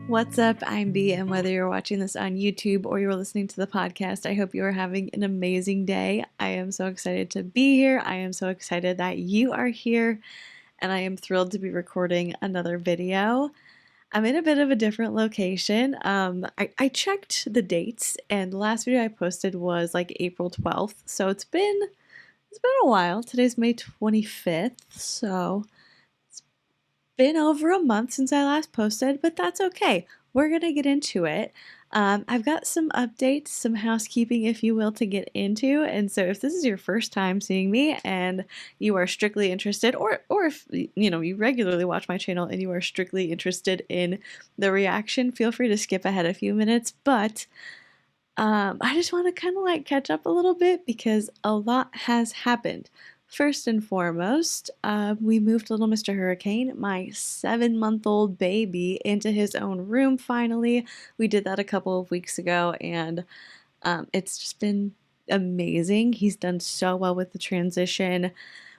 What's up? I'm B, and whether you're watching this on YouTube or you're listening to the podcast, I hope you are having an amazing day. I am so excited to be here. I am so excited that you are here, and I am thrilled to be recording another video. I'm in a bit of a different location. I checked the dates, and the last video I posted was like April 12th, so it's been a while. Today's May 25th, so been over a month since I last posted, but that's okay. We're gonna get into it. I've got some updates, some housekeeping, if you will, to get into. And so if this is your first time seeing me and you are strictly interested, or if you regularly watch my channel and you are strictly interested in the reaction, feel free to skip ahead a few minutes. But I just want to kind of like catch up a little bit because a lot has happened. First and foremost, we moved little Mr. Hurricane, my 7-month-old baby, into his own room finally. We did that a couple of weeks ago, and it's just been amazing. He's done so well with the transition.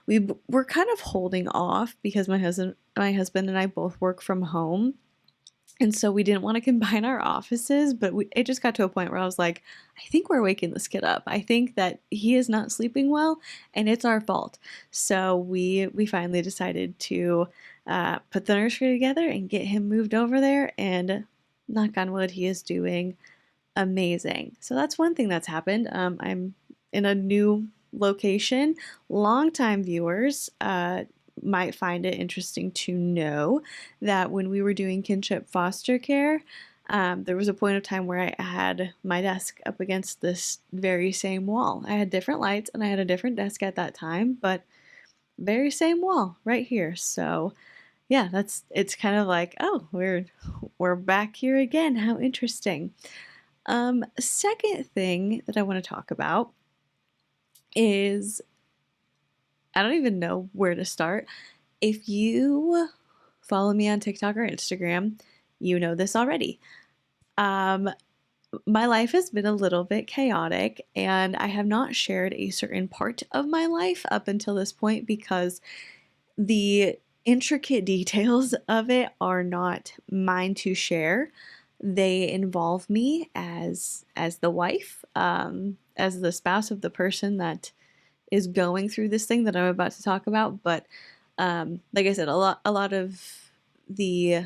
We're kind of holding off because my husband and I both work from home. And so we didn't want to combine our offices, but it just got to a point where I was like, I think we're waking this kid up. I think that he is not sleeping well, and it's our fault. So we finally decided to put the nursery together and get him moved over there, and knock on wood, he is doing amazing. So that's one thing that's happened. I'm in a new location. Longtime viewers might find it interesting to know that when we were doing kinship foster care, there was a point of time where I had my desk up against this very same wall. I had different lights and I had a different desk at that time, but very same wall right here. So yeah, it's kind of like, oh, we're back here again. How interesting. Second thing that I want to talk about is, I don't even know where to start. If you follow me on TikTok or Instagram, you know this already. My life has been a little bit chaotic, and I have not shared a certain part of my life up until this point because the intricate details of it are not mine to share. They involve me as the wife, as the spouse of the person that is going through this thing that I'm about to talk about. But like I said, a lot of the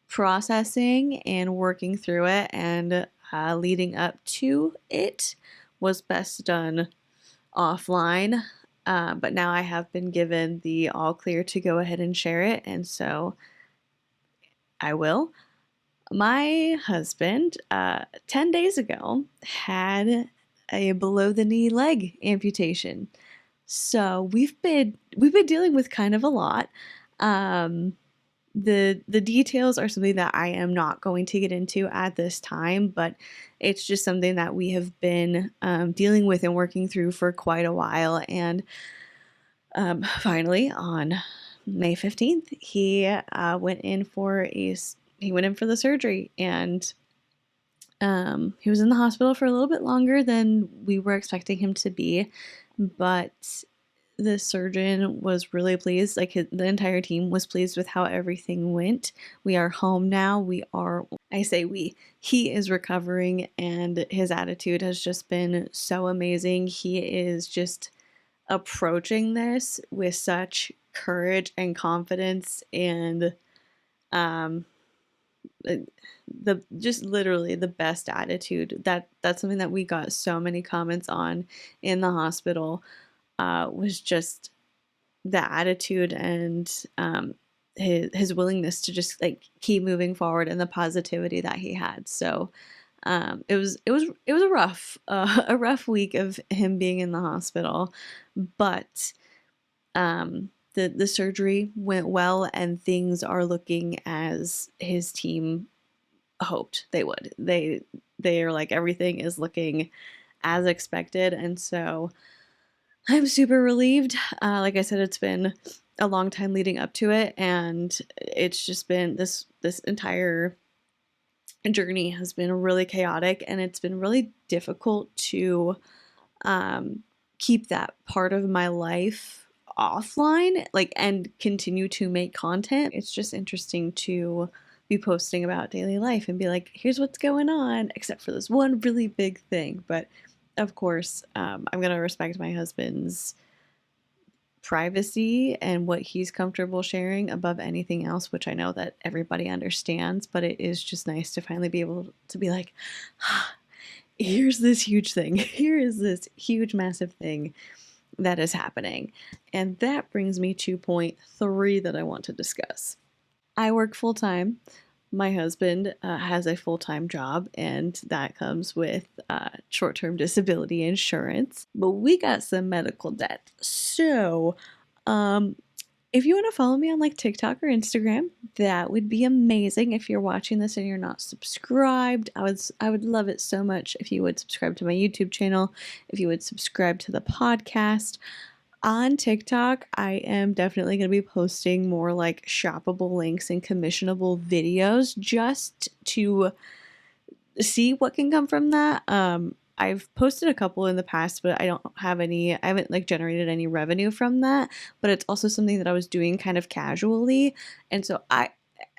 processing and working through it and leading up to it was best done offline. But now I have been given the all clear to go ahead and share it, and so I will. My husband, 10 days ago, had a below the knee leg amputation. So we've been dealing with kind of a lot. The details are something that I am not going to get into at this time, but it's just something that we have been dealing with and working through for quite a while. And finally, on May 15th, he went in for the surgery, and he was in the hospital for a little bit longer than we were expecting him to be, but the surgeon was really pleased. Like, the entire team was pleased with how everything went. We are home now. He is recovering, and his attitude has just been so amazing. He is just approaching this with such courage and confidence, and just literally the best attitude. That's something that we got so many comments on in the hospital, was just the attitude and his willingness to just like keep moving forward and the positivity that he had. So it was a rough week of him being in the hospital, but the surgery went well, and things are looking as his team hoped they would. They are like, everything is looking as expected, and so I'm super relieved. Like I said, it's been a long time leading up to it, and it's just been this entire journey has been really chaotic, and it's been really difficult to keep that part of my life offline, like, and continue to make content. It's just interesting to be posting about daily life and be like, here's what's going on, except for this one really big thing. But of course, I'm going to respect my husband's privacy and what he's comfortable sharing above anything else, which I know that everybody understands, but it is just nice to finally be able to be like, here's this huge thing. Here is this huge, massive thing that is happening. And that brings me to point 3 that I want to discuss. I work full time. My husband has a full-time job, and that comes with short-term disability insurance. But we got some medical debt. So, if you want to follow me on like TikTok or Instagram, that would be amazing. If you're watching this and you're not subscribed, I would love it so much if you would subscribe to my YouTube channel, if you would subscribe to the podcast. On TikTok, I am definitely going to be posting more like shoppable links and commissionable videos just to see what can come from that. I've posted a couple in the past, but I haven't like generated any revenue from that, but it's also something that I was doing kind of casually. And so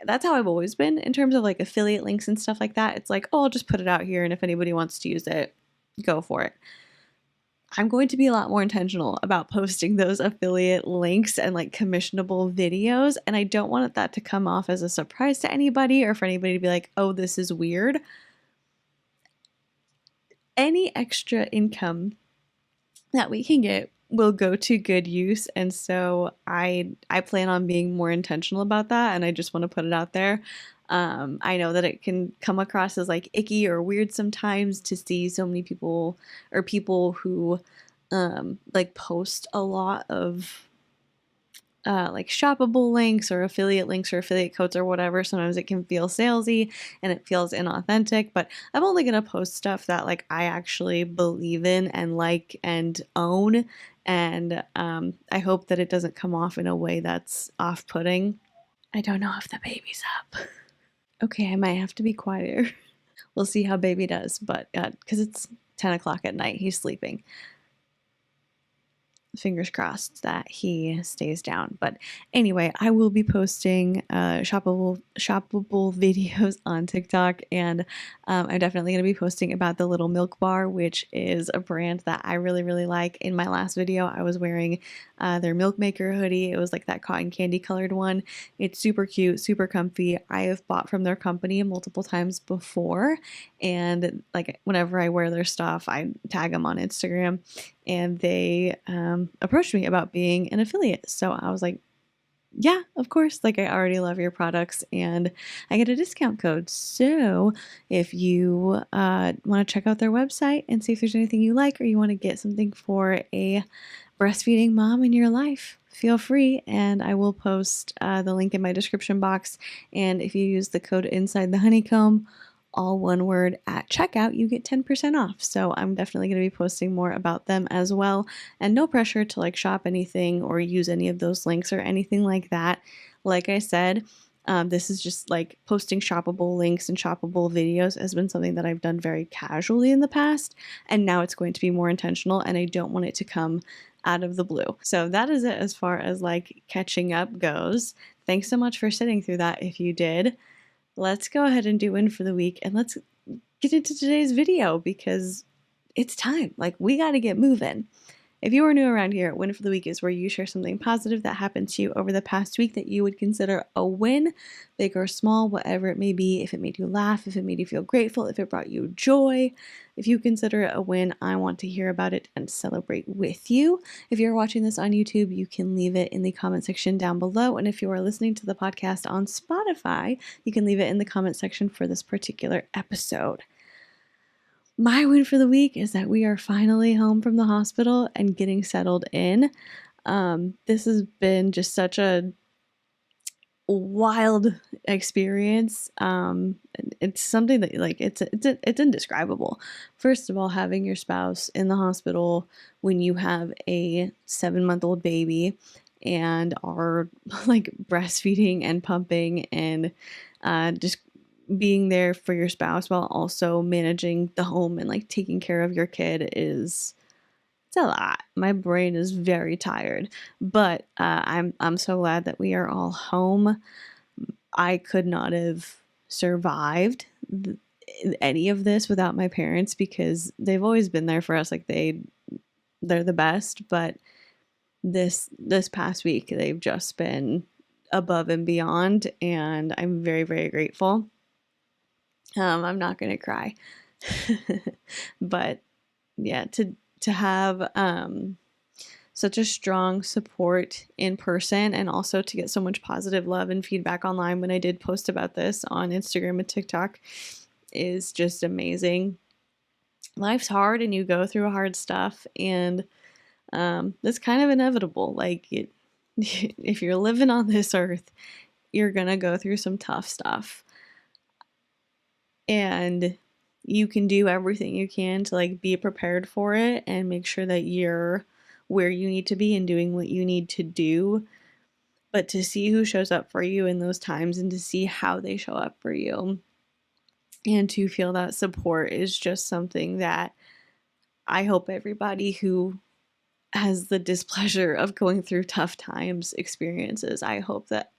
that's how I've always been in terms of like affiliate links and stuff like that. It's like, oh, I'll just put it out here, and if anybody wants to use it, go for it. I'm going to be a lot more intentional about posting those affiliate links and like commissionable videos. And I don't want that to come off as a surprise to anybody or for anybody to be like, oh, this is weird. Any extra income that we can get will go to good use. And so I plan on being more intentional about that. And I just want to put it out there. I know that it can come across as like icky or weird sometimes to see so many people or people who like post a lot of like shoppable links or affiliate codes or whatever. Sometimes it can feel salesy and it feels inauthentic, but I'm only going to post stuff that like I actually believe in and like and own. And I hope that it doesn't come off in a way that's off-putting. I don't know if the baby's up. Okay, I might have to be quieter. We'll see how baby does, but because it's 10 o'clock at night, he's sleeping. Fingers crossed that he stays down. But anyway, I will be posting shoppable videos on TikTok, and I'm definitely going to be posting about the Little Milk Bar, which is a brand that I really, really like. In my last video, I was wearing their Milk Maker hoodie. It was like that cotton candy colored one. It's super cute, super comfy. I have bought from their company multiple times before, and like whenever I wear their stuff, I tag them on Instagram. And they approached me about being an affiliate. So I was like, yeah, of course. Like, I already love your products and I get a discount code. So if you want to check out their website and see if there's anything you like, or you want to get something for a breastfeeding mom in your life, feel free. And I will post the link in my description box. And if you use the code INSIDETHEHONEYCOMB, all one word, at checkout, you get 10% off. So I'm definitely going to be posting more about them as well. And no pressure to like shop anything or use any of those links or anything like that. Like I said, this is just like posting shoppable links and shoppable videos has been something that I've done very casually in the past. And now it's going to be more intentional, and I don't want it to come out of the blue. So that is it as far as like catching up goes. Thanks so much for sitting through that if you did. Let's go ahead and do win for the week, and let's get into today's video because it's time. Like, we got to get moving. If you are new around here, win for the week is where you share something positive that happened to you over the past week that you would consider a win, big or small, whatever it may be. If it made you laugh, if it made you feel grateful, if it brought you joy, if you consider it a win, I want to hear about it and celebrate with you. If you're watching this on YouTube, you can leave it in the comment section down below. And if you are listening to the podcast on Spotify, you can leave it in the comment section for this particular episode. My win for the week is that we are finally home from the hospital and getting settled in. This has been just such a wild experience. It's something that like it's indescribable. First of all, having your spouse in the hospital when you have a 7-month-old baby and are like breastfeeding and pumping and just being there for your spouse while also managing the home and like taking care of your kid is It's a lot. My brain is very tired, but I'm so glad that we are all home. I could not have survived any of this without my parents because they've always been there for us. Like they're the best, but this past week they've just been above and beyond, and I'm very, very grateful. I'm not gonna cry. But yeah, to have such a strong support in person, and also to get so much positive love and feedback online when I did post about this on Instagram and TikTok is just amazing. Life's hard and you go through hard stuff, and it's kind of inevitable. Like if you're living on this earth, you're gonna go through some tough stuff, and you can do everything you can to like be prepared for it and make sure that you're where you need to be and doing what you need to do. But to see who shows up for you in those times and to see how they show up for you and to feel that support is just something that I hope everybody who has the displeasure of going through tough times experiences. I hope that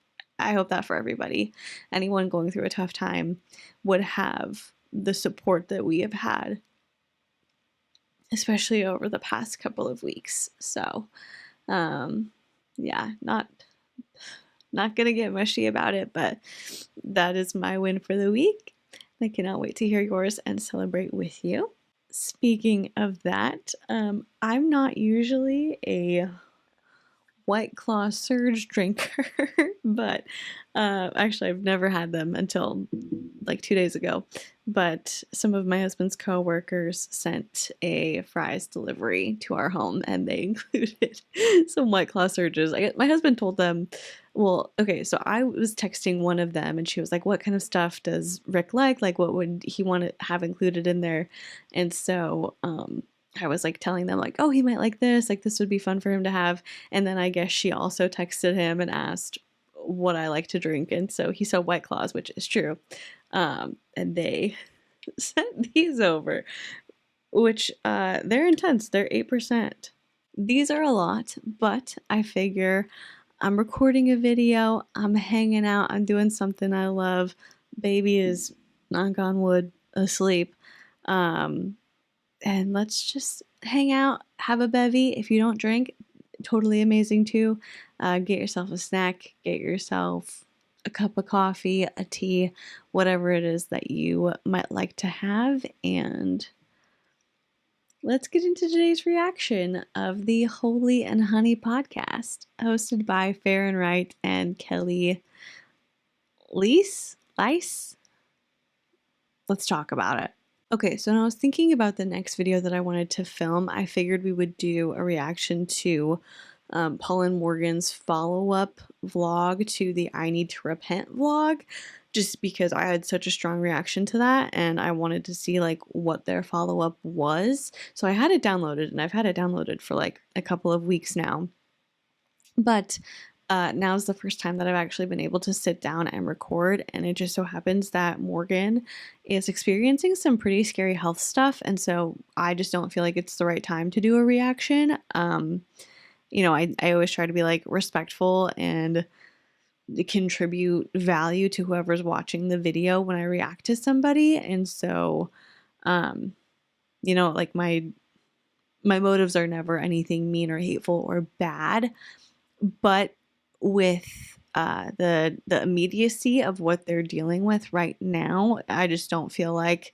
for everybody, anyone going through a tough time would have the support that we have had, especially over the past couple of weeks. So, yeah, not gonna get mushy about it, but that is my win for the week. I cannot wait to hear yours and celebrate with you. Speaking of that, I'm not usually a White Claw Surge drinker, but actually I've never had them until like 2 days ago. But some of my husband's coworkers sent a fries delivery to our home, and they included some White Claw Surges. My husband told them, well, okay, so I was texting one of them, and she was like, "What kind of stuff does Rick like? Like, what would he want to have included in there?" And so, I was like telling them like, "Oh, he might like this. Like, this would be fun for him to have." And then I guess she also texted him and asked what I like to drink, and so he said White Claws, which is true. And they sent these over, which they're intense. They're 8%. These are a lot, but I figure I'm recording a video, I'm hanging out, I'm doing something I love. Baby is, knock on wood, asleep. And let's just hang out, have a bevy. If you don't drink, totally amazing too. Get yourself a snack, get yourself a cup of coffee, a tea, whatever it is that you might like to have. And let's get into today's reaction of the Holy and Honey podcast, hosted by Fair and Right and Kelly Lease. Let's talk about it. Okay, so when I was thinking about the next video that I wanted to film, I figured we would do a reaction to Paul and Morgan's follow-up vlog to the I Need to Repent vlog, just because I had such a strong reaction to that and I wanted to see like what their follow-up was. So I had it downloaded, and I've had it downloaded for like a couple of weeks now. But now's the first time that I've actually been able to sit down and record, and it just so happens that Morgan is experiencing some pretty scary health stuff, and so I just don't feel like it's the right time to do a reaction. You know, I always try to be like respectful and contribute value to whoever's watching the video when I react to somebody, and so you know, like my motives are never anything mean or hateful or bad, but with the immediacy of what they're dealing with right now, I just don't feel like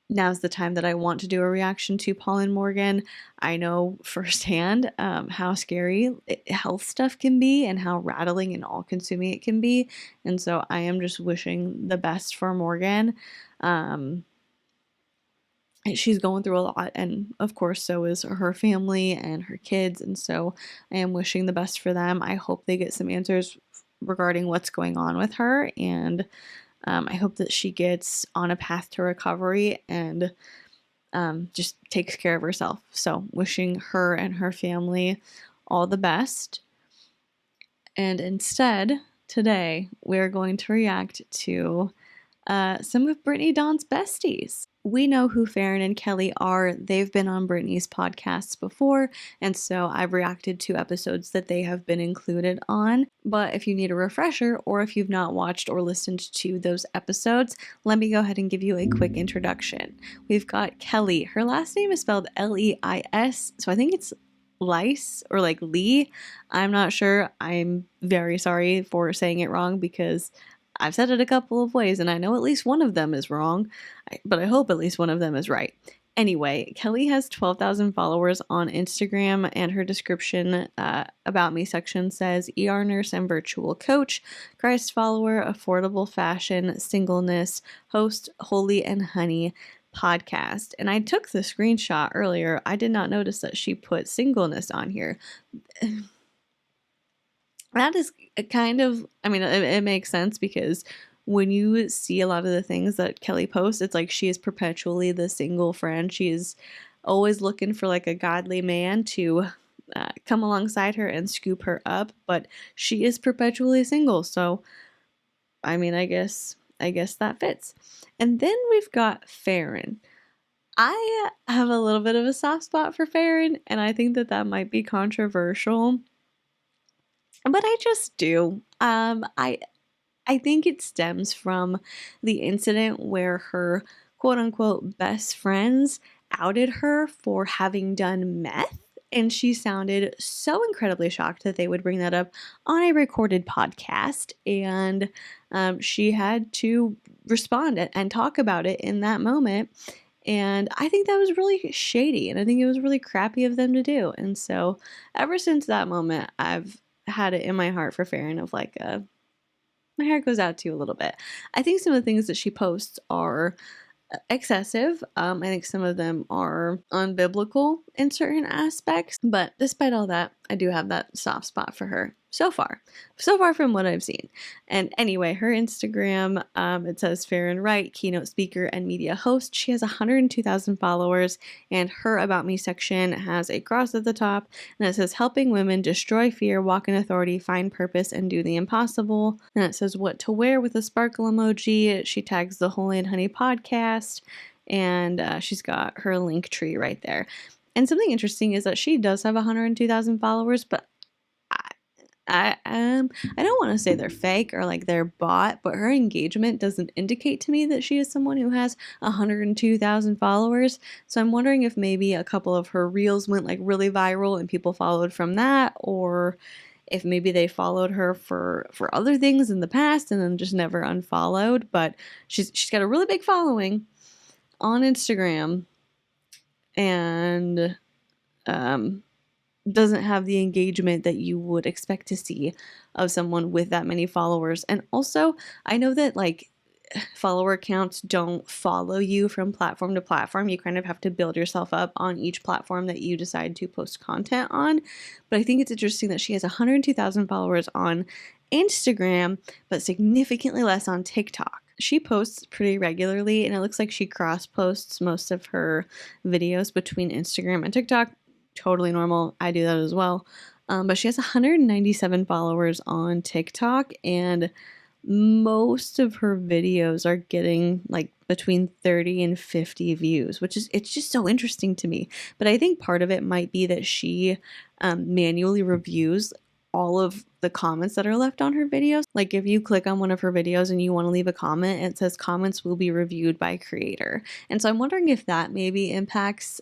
now's the time that I want to do a reaction to Paul and Morgan. I know firsthand how scary health stuff can be and how rattling and all-consuming it can be, and so I am just wishing the best for Morgan. She's going through a lot, and of course so is her family and her kids, and so I am wishing the best for them. I hope they get some answers regarding what's going on with her, and I hope that she gets on a path to recovery and just takes care of herself. So wishing her and her family all the best. And instead, today we're going to react to some of Brittany Dawn's besties. we know who Farron and Kelly are. They've been on Brittany's podcasts before, and so I've reacted to episodes that they have been included on. But if you need a refresher, or if you've not watched or listened to those episodes, let me go ahead and give you a quick introduction. We've got Kelly. Her last name is spelled Leis, so I think it's Lice or like Lee. I'm not sure. I'm very sorry for saying it wrong because I've said it a couple of ways and I know at least one of them is wrong, but I hope at least one of them is right. Anyway, Kelly has 12,000 followers on Instagram, and her description about me section says ER nurse and virtual coach, Christ follower, affordable fashion, singleness, host Holy and Honey podcast. And I took the screenshot earlier. I did not notice that she put singleness on here. That is kind of, I mean, it makes sense because when you see a lot of the things that Kelly posts, it's like she is perpetually the single friend. She is always looking for like a godly man to come alongside her and scoop her up, but she is perpetually single. So, I mean, I guess that fits. And then we've got Farron. I have a little bit of a soft spot for Farron, and I think that might be controversial. But I just do. I think it stems from the incident where her quote unquote best friends outed her for having done meth. And she sounded so incredibly shocked that they would bring that up on a recorded podcast. And she had to respond and talk about it in that moment. And I think that was really shady. And I think it was really crappy of them to do. And so ever since that moment, I've had it in my heart for Farron of like my heart goes out to you a little bit. I think some of the things that she posts are excessive. I think some of them are unbiblical in certain aspects, but despite all that, I do have that soft spot for her so far from what I've seen. And anyway, her Instagram, it says Farron Wright, keynote speaker and media host. She has 102,000 followers, and her About Me section has a cross at the top, and it says helping women destroy fear, walk in authority, find purpose, and do the impossible. And it says what to wear with a sparkle emoji. She tags the Holy and Honey podcast, and she's got her link tree right there. And something interesting is that she does have 102,000 followers, but I don't want to say they're fake or like they're bot, but her engagement doesn't indicate to me that she is someone who has 102,000 followers. So I'm wondering if maybe a couple of her reels went like really viral and people followed from that, or if maybe they followed her for other things in the past and then just never unfollowed. But she's got a really big following on Instagram, and doesn't have the engagement that you would expect to see of someone with that many followers. And also, I know that like follower accounts don't follow you from platform to platform. You kind of have to build yourself up on each platform that you decide to post content on. But I think it's interesting that she has 102,000 followers on Instagram, but significantly less on TikTok. She posts pretty regularly, and it looks like she cross posts most of her videos between Instagram and TikTok. Totally normal. I do that as well. But she has 197 followers on TikTok, and most of her videos are getting like between 30 and 50 views, it's just so interesting to me. But I think part of it might be that she manually reviews all of the comments that are left on her videos. Like if you click on one of her videos and you want to leave a comment, it says comments will be reviewed by creator. And so I'm wondering if that maybe impacts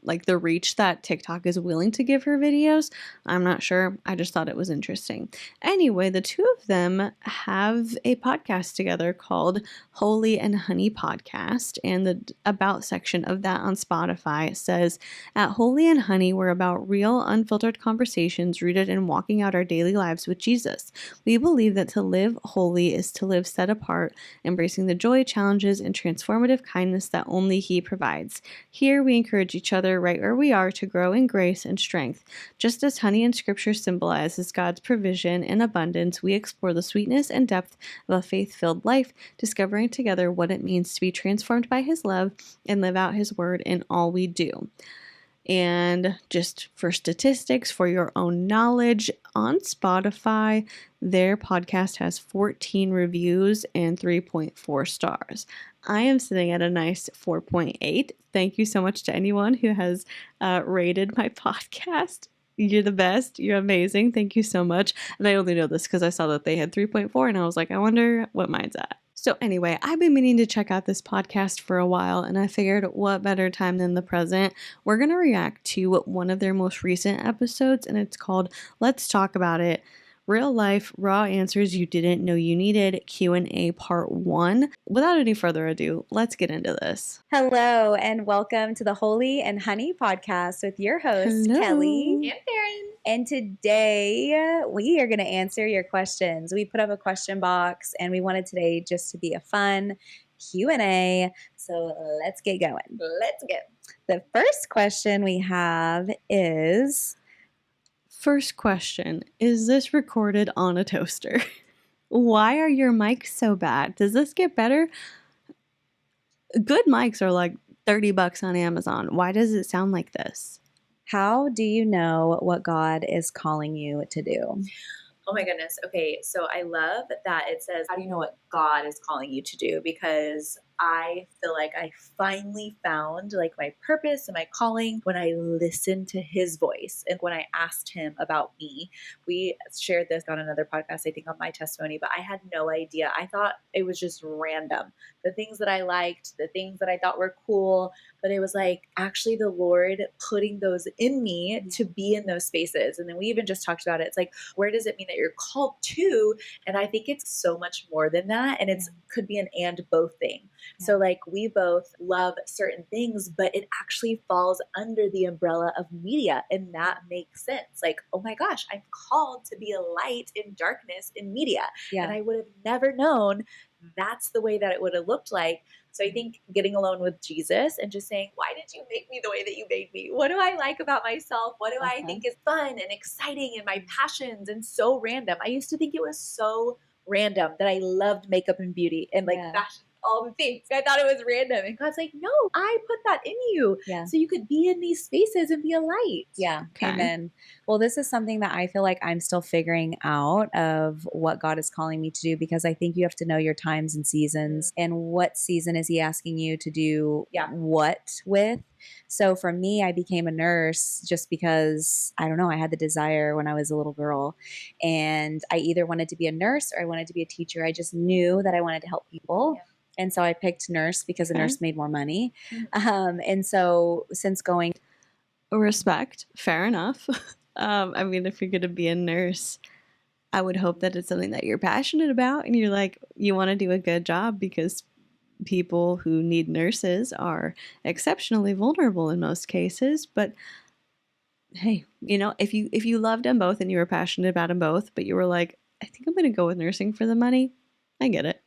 like the reach that TikTok is willing to give her videos. I'm not sure. I just thought it was interesting. Anyway, the two of them have a podcast together called Holy and Honey Podcast, and the about section of that on Spotify says, at Holy and Honey, we're about real, unfiltered conversations rooted in walking out our daily lives with Jesus. We believe that to live holy is to live set apart, embracing the joy, challenges, and transformative kindness that only He provides. Here we encourage each other right where we are to grow in grace and strength. Just as honey in Scripture symbolizes God's provision and abundance, we explore the sweetness and depth of a faith-filled life, discovering together what it means to be transformed by His love and live out His word in all we do. And just for statistics, for your own knowledge, on Spotify, their podcast has 14 reviews and 3.4 stars. I am sitting at a nice 4.8. Thank you so much to anyone who has rated my podcast. You're the best. You're amazing. Thank you so much. And I only know this because I saw that they had 3.4 and I was like, I wonder what mine's at. So anyway, I've been meaning to check out this podcast for a while, and I figured what better time than the present. We're going to react to one of their most recent episodes, and it's called Let's Talk About It. Real life, raw answers you didn't know you needed, Q&A part 1. Without any further ado, let's get into this. Hello, and welcome to the Holy and Honey podcast with your host, Hello. Kelly. And Farron. And today we are going to answer your questions. We put up a question box, and we wanted today just to be a fun Q&A. So let's get going. Let's go. The first question we have is... First question, is this recorded on a toaster? Why are your mics so bad? Does this get better? Good mics are like $30 on Amazon. Why does it sound like this? How do you know what God is calling you to do? Oh my goodness. Okay, so I love that it says, how do you know what God is calling you to do? Because I feel like I finally found like my purpose and my calling when I listened to his voice and when I asked him about me. We shared this on another podcast, I think on my testimony, but I had no idea. I thought it was just random. The things that I liked, the things that I thought were cool, but it was like actually the Lord putting those in me to be in those spaces. And then we even just talked about it. It's like, where does it mean that you're called to? And I think it's so much more than that. And it's could be an and both thing. Yeah. So like we both love certain things, but it actually falls under the umbrella of media. And that makes sense. Like, oh my gosh, I'm called to be a light in darkness in media. Yeah. And I would have never known that's the way that it would have looked like. So I think getting alone with Jesus and just saying, why did you make me the way that you made me? What do I like about myself? What do I think is fun and exciting and my passions and so random? I used to think it was so random that I loved makeup and beauty and like fashion, all the things. I thought it was random. And God's like, no, I put that in you. Yeah. So you could be in these spaces and be a light. Yeah. Okay. Amen. Well, this is something that I feel like I'm still figuring out of what God is calling me to do, because I think you have to know your times and seasons and what season is he asking you to do what with. So for me, I became a nurse just because, I don't know, I had the desire when I was a little girl, and I either wanted to be a nurse or I wanted to be a teacher. I just knew that I wanted to help people. Yeah. And so I picked nurse because a nurse made more money. And so since going... Respect. Fair enough. I mean, if you're going to be a nurse, I would hope that it's something that you're passionate about and you're like, you want to do a good job, because people who need nurses are exceptionally vulnerable in most cases. But hey, you know, if you loved them both and you were passionate about them both, but you were like, I think I'm going to go with nursing for the money, I get it.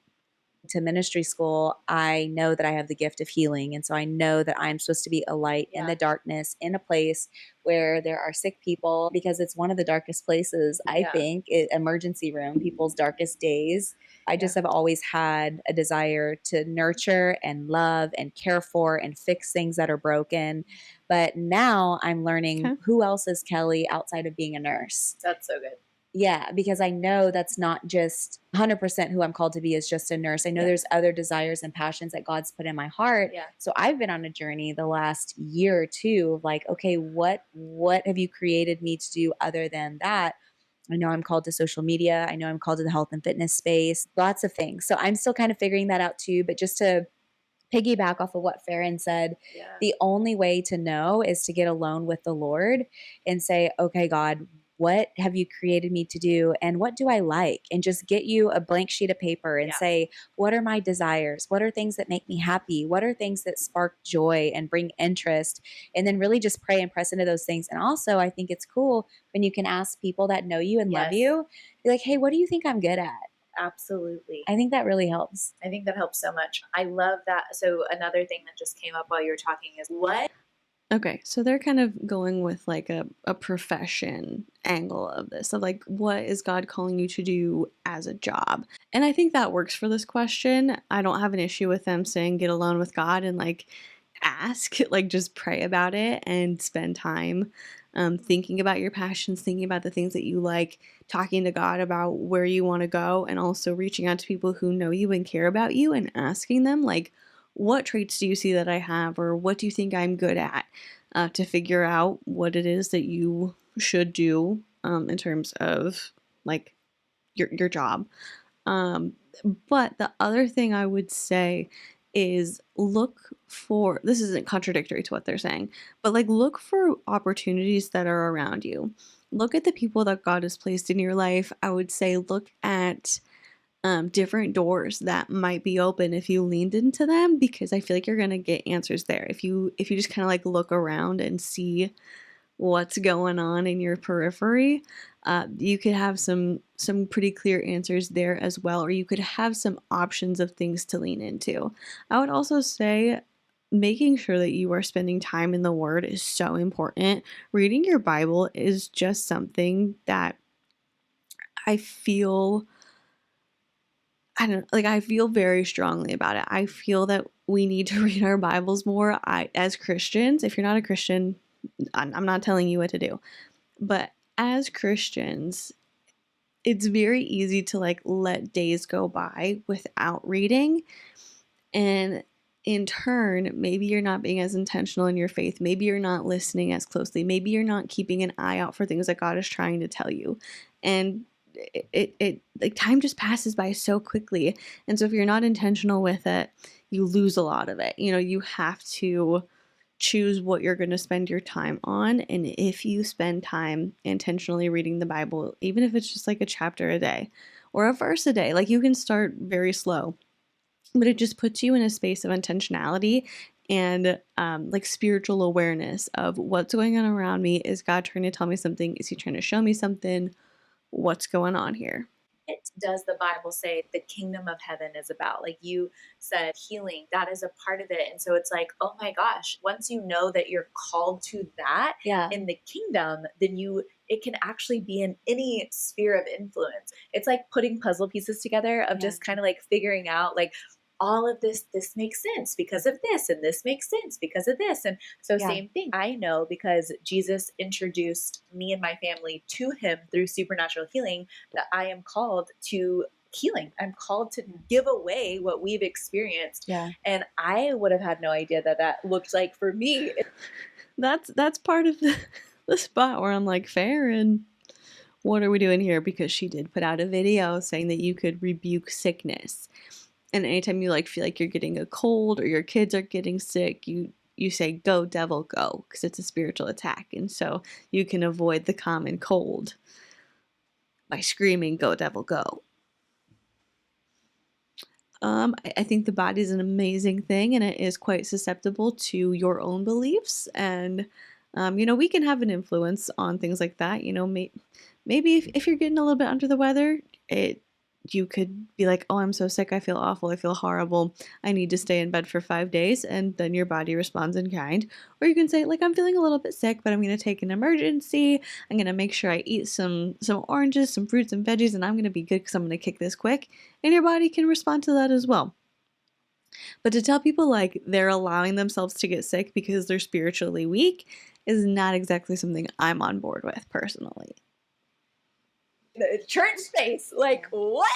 To ministry school, I know that I have the gift of healing. And so I know that I'm supposed to be a light in the darkness, in a place where there are sick people, because it's one of the darkest places, I think, emergency room, people's darkest days. I just have always had a desire to nurture and love and care for and fix things that are broken. But now I'm learning who else is Kelly outside of being a nurse. That's so good. Yeah, because I know that's not just 100% who I'm called to be as just a nurse. I know there's other desires and passions that God's put in my heart. Yeah. So I've been on a journey the last year or two of like, okay, what have you created me to do other than that? I know I'm called to social media. I know I'm called to the health and fitness space, lots of things. So I'm still kind of figuring that out too. But just to piggyback off of what Farron said, the only way to know is to get alone with the Lord and say, okay, God, what have you created me to do? And what do I like? And just get you a blank sheet of paper and say, what are my desires? What are things that make me happy? What are things that spark joy and bring interest? And then really just pray and press into those things. And also, I think it's cool when you can ask people that know you and love you, be like, hey, what do you think I'm good at? Absolutely. I think that really helps. I think that helps so much. I love that. So another thing that just came up while you were talking is what? Okay, so they're kind of going with like a profession angle of this, of like, what is God calling you to do as a job? And I think that works for this question. I don't have an issue with them saying get alone with God and like ask, like just pray about it and spend time thinking about your passions, thinking about the things that you like, talking to God about where you want to go, and also reaching out to people who know you and care about you and asking them, like, what traits do you see that I have, or what do you think I'm good at, to figure out what it is that you should do in terms of like your job. Um, but the other thing I would say is look for, this isn't contradictory to what they're saying, but like look for opportunities that are around you. Look at the people that God has placed in your life. I would say look at different doors that might be open if you leaned into them, because I feel like you're gonna get answers there if you just kind of like look around and see what's going on in your periphery. You could have some pretty clear answers there as well, or you could have some options of things to lean into. I would also say making sure that you are spending time in the Word is so important. Reading your Bible is just something that I feel, I don't like, I feel very strongly about it. I feel that we need to read our Bibles more. As Christians, if you're not a Christian, I'm not telling you what to do, but as Christians, it's very easy to like let days go by without reading. And in turn, maybe you're not being as intentional in your faith. Maybe you're not listening as closely. Maybe you're not keeping an eye out for things that God is trying to tell you. And it like time just passes by so quickly. And so if you're not intentional with it, you lose a lot of it. You know, you have to choose what you're going to spend your time on. And if you spend time intentionally reading the Bible, even if it's just like a chapter a day or a verse a day, like you can start very slow, but it just puts you in a space of intentionality and like spiritual awareness of what's going on around me. Is God trying to tell me something? Is he trying to show me something? What's going on here? What does the Bible say the kingdom of heaven is about? Like you said, healing, that is a part of it. And so it's like, oh my gosh, once you know that you're called to that in the kingdom, then it can actually be in any sphere of influence. It's like putting puzzle pieces together of just kind of like figuring out like, all of this makes sense because of this, and this makes sense because of this. And so same thing. I know because Jesus introduced me and my family to him through supernatural healing that I am called to healing. I'm called to give away what we've experienced. Yeah. And I would have had no idea that looked like for me. That's part of the spot where I'm like, Farron, what are we doing here? Because she did put out a video saying that you could rebuke sickness. And anytime you like feel like you're getting a cold or your kids are getting sick, you say, go devil go, because it's a spiritual attack. And so you can avoid the common cold by screaming, go devil go. I think the body is an amazing thing, and it is quite susceptible to your own beliefs. And we can have an influence on things like that. Maybe if you're getting a little bit under the weather, you could be like, oh, I'm so sick, I feel awful, I feel horrible, I need to stay in bed for 5 days, and then your body responds in kind. Or you can say, like, I'm feeling a little bit sick, but I'm going to take an emergency, I'm going to make sure I eat some oranges, some fruits and veggies, and I'm going to be good because I'm going to kick this quick, and your body can respond to that as well. But to tell people like they're allowing themselves to get sick because they're spiritually weak is not exactly something I'm on board with personally. The church space, like what?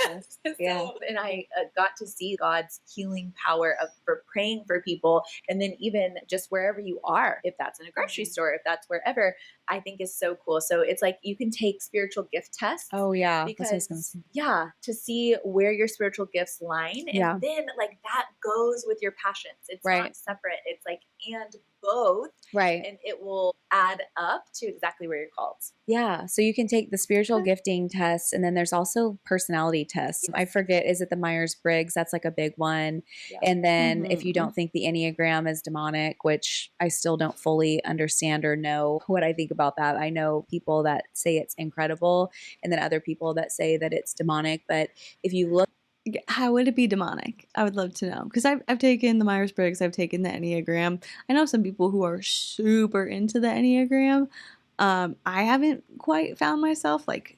And I got to see God's healing power for praying for people, and then even just wherever you are, if that's in a grocery store, if that's wherever, I think is so cool. So it's like you can take spiritual gift tests. Oh yeah, because to see where your spiritual gifts line, and then like that goes with your passions. It's not separate. It's like and both, and it will add up to exactly where you're called. Yeah, so you can take the spiritual gifting test, and then there's also personality tests. I forget, is it the Myers-Briggs? That's like a big one. And then if you don't think the Enneagram is demonic, which I still don't fully understand or know what I think about that. I know people that say it's incredible, and then other people that say that it's demonic. But if you look, how would it be demonic? I would love to know, because I've taken the Myers-Briggs, I've taken the Enneagram. I know some people who are super into the Enneagram. I haven't quite found myself like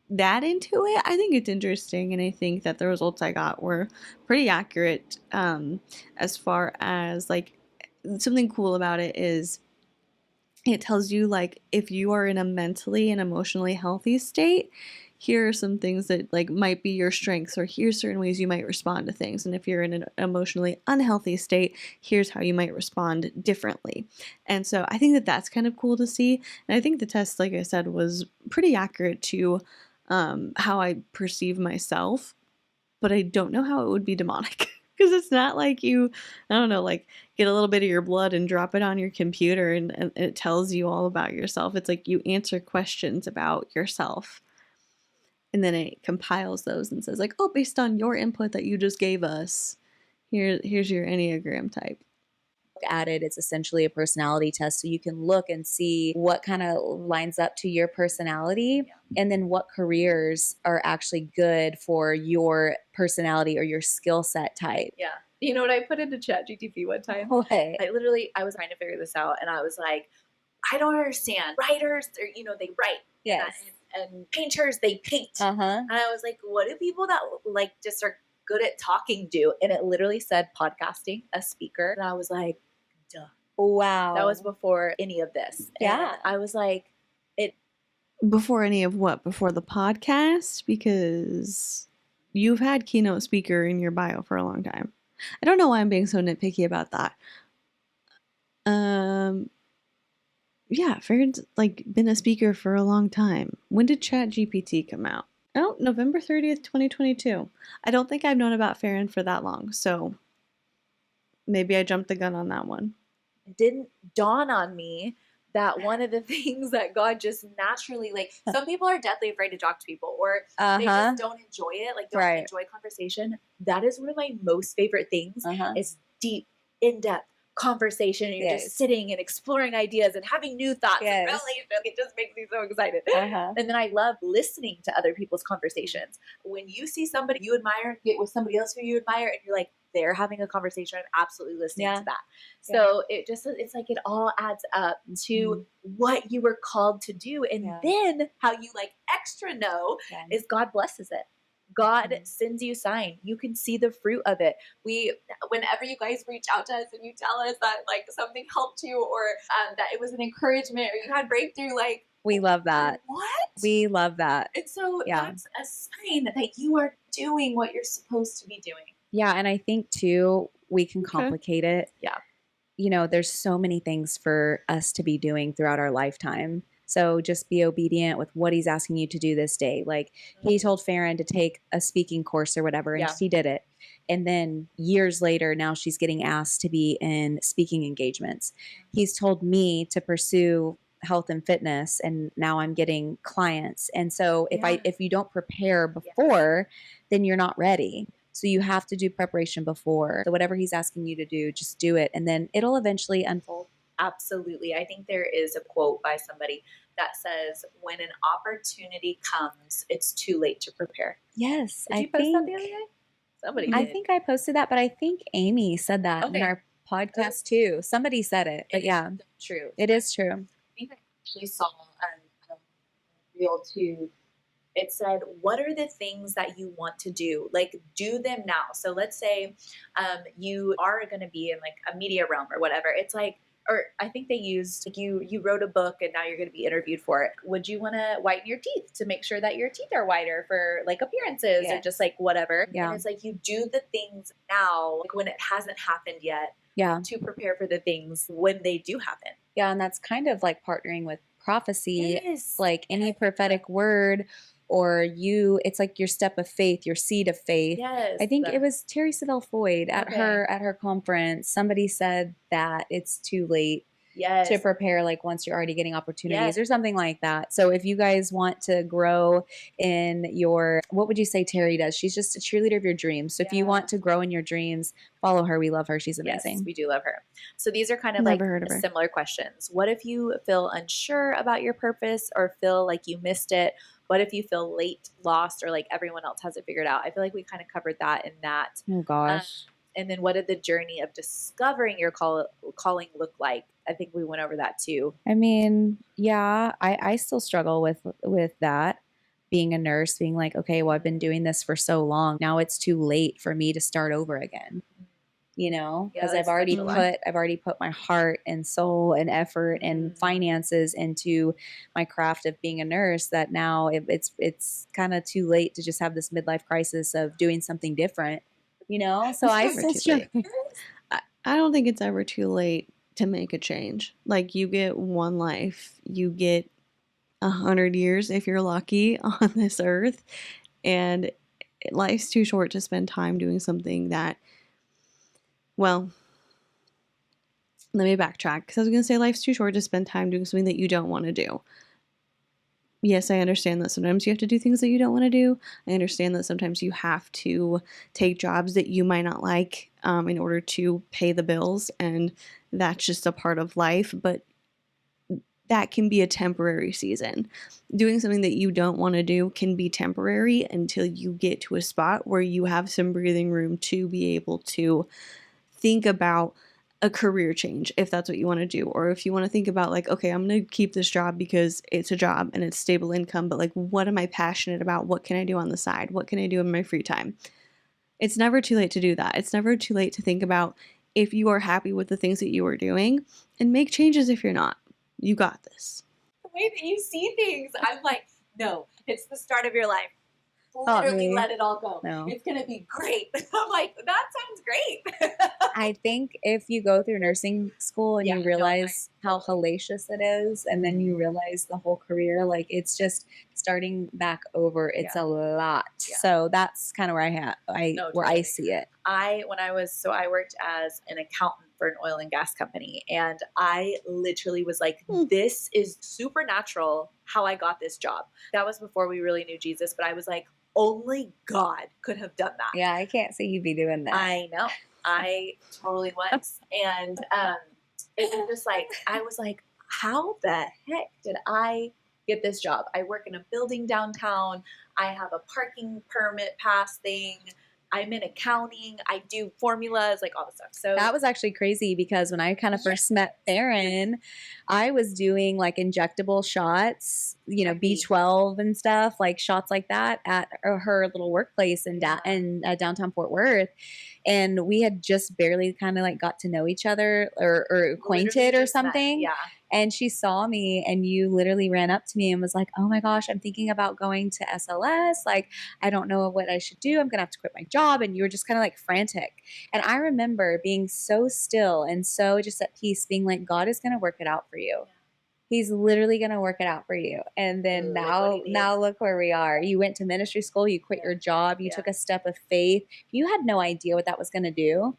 that into it. I think it's interesting, and I think that the results I got were pretty accurate as far as like something cool about it is it tells you, like, if you are in a mentally and emotionally healthy state, here are some things that, like, might be your strengths, or here's certain ways you might respond to things. And if you're in an emotionally unhealthy state, here's how you might respond differently. And so I think that that's kind of cool to see. And I think the test, like I said, was pretty accurate to how I perceive myself, but I don't know how it would be demonic. Because it's not like you, I don't know, like get a little bit of your blood and drop it on your computer and it tells you all about yourself. It's like you answer questions about yourself. And then it compiles those and says, like, oh, based on your input that you just gave us, here's your Enneagram type. At it, it's essentially a personality test, so you can look and see what kind of lines up to your personality, and then what careers are actually good for your personality or your skill set type. Yeah. You know what I put into ChatGPT one time? What? I was trying to figure this out, and I was like, I don't understand. Writers, they write. Yes. And painters, they paint. And I was like, what do people that like just are good at talking do? And it literally said podcasting, a speaker. And I was like, duh. Wow. That was before any of this. Yeah. And I was like, Before any of what? Before the podcast? Because you've had keynote speaker in your bio for a long time. I don't know why I'm being so nitpicky about that. Yeah, Farron's like been a speaker for a long time. When did ChatGPT come out? Oh, November 30th, 2022. I don't think I've known about Farron for that long, so maybe I jumped the gun on that one. It didn't dawn on me that one of the things that God just naturally, like, some people are deathly afraid to talk to people, or they just don't enjoy it, like don't enjoy conversation. That is one of my most favorite things, is deep, in-depth conversation, and you're just sitting and exploring ideas and having new thoughts and revelation. It just makes me so excited. And then I love listening to other people's conversations. When you see somebody you admire get with somebody else who you admire, and you're like, they're having a conversation, I'm absolutely listening to that. So it's like it all adds up to what you were called to do. And then how you like extra know is God blesses it. God sends you a sign. You can see the fruit of it. Whenever you guys reach out to us and you tell us that like something helped you, or that it was an encouragement, or you had breakthrough, like, we love that. What? We love that. And so that's a sign that you are doing what you're supposed to be doing. Yeah. And I think too, we can complicate it. Yeah. There's so many things for us to be doing throughout our lifetime. So just be obedient with what he's asking you to do this day. Like he told Farron to take a speaking course or whatever, and she did it. And then years later, now she's getting asked to be in speaking engagements. He's told me to pursue health and fitness, and now I'm getting clients. And so if you don't prepare before, then you're not ready. So you have to do preparation before. So whatever he's asking you to do, just do it. And then it'll eventually unfold. Absolutely. I think there is a quote by somebody that says, when an opportunity comes, it's too late to prepare. Yes. Did you post that the other day? Somebody did. I think I posted that, but I think Amy said that in our podcast too. Somebody said it, but true. It is true. I think I actually saw a reel too. It said, what are the things that you want to do? Like, do them now. So let's say you are going to be in like a media realm or whatever. It's like, or I think they used, like, you wrote a book and now you're going to be interviewed for it. Would you want to whiten your teeth to make sure that your teeth are whiter for like appearances or just like whatever? Yeah. And it's like, you do the things now, like when it hasn't happened yet, to prepare for the things when they do happen. Yeah. And that's kind of like partnering with prophecy, like any prophetic word, or it's like your step of faith, your seed of faith. Yes. I think it was Terry Savelle Floyd at her conference. Somebody said that it's too late to prepare, like once you're already getting opportunities or something like that. So if you guys want to grow in what would you say Terry does? She's just a cheerleader of your dreams. So if you want to grow in your dreams, follow her. We love her. She's amazing. Yes, we do love her. So these are kind of like similar questions. What if you feel unsure about your purpose or feel like you missed it? What if you feel late, lost, or like everyone else has it figured out? I feel like we kind of covered that in that. Oh gosh. And then what did the journey of discovering your calling look like? I think we went over that too. I mean, yeah, I still struggle with that. Being a nurse, being like, okay, well, I've been doing this for so long. Now it's too late for me to start over again. you know, Yeah, because that's I've already put my heart and soul and effort and finances into my craft of being a nurse, that now it's kind of too late to just have this midlife crisis of doing something different, you know? So It's I never too said, late. I don't think it's ever too late to make a change. Like, you get one life, you get 100 years if you're lucky on this earth, and life's too short to spend time doing something that, well, let me backtrack, because I was going to say life's too short to spend time doing something that you don't want to do. Yes, I understand that sometimes you have to do things that you don't want to do. I understand that sometimes you have to take jobs that you might not like in order to pay the bills, and that's just a part of life. But that can be a temporary season. Doing something that you don't want to do can be temporary until you get to a spot where you have some breathing room to be able to think about a career change, if that's what you want to do. Or if you want to think about, like, okay, I'm going to keep this job because it's a job and it's stable income, but like, what am I passionate about? What can I do on the side? What can I do in my free time? It's never too late to do that. It's never too late to think about if you are happy with the things that you are doing, and make changes if you're not. You got this. The way that you see things, I'm like, no, it's the start of your life. Not Literally me. let it all go. No. It's going to be great. I'm like, that sounds great. I think if you go through nursing school and Yeah, you realize how hellacious it is, and then you realize the whole career, like, it's just starting back over. It's a lot. Yeah. So that's kind of where I see it. I worked as an accountant for an oil and gas company, and I literally was like, this is supernatural how I got this job. That was before we really knew Jesus, but I was like, only God could have done that. Yeah, I can't see you be doing that. I know. I totally was. And it was just like, I was like, how the heck did I get this job? I work in a building downtown. I have a parking permit pass thing. I'm in accounting. I do formulas, like all the stuff. So that was actually crazy, because when I kind of first met Theron, I was doing like injectable shots, you know, B12 and stuff, like shots like that at her little workplace in downtown Fort Worth. And we had just barely kind of like got to know each other or acquainted or something. Yeah. And she saw me, and you literally ran up to me and was like, oh my gosh, I'm thinking about going to SLS. Like, I don't know what I should do. I'm going to have to quit my job. And you were just kind of like frantic. And I remember being so still and so just at peace, being like, God is going to work it out for you. He's literally going to work it out for you. And then now look where we are. You went to ministry school. You quit your job. You took a step of faith. You had no idea what that was going to do.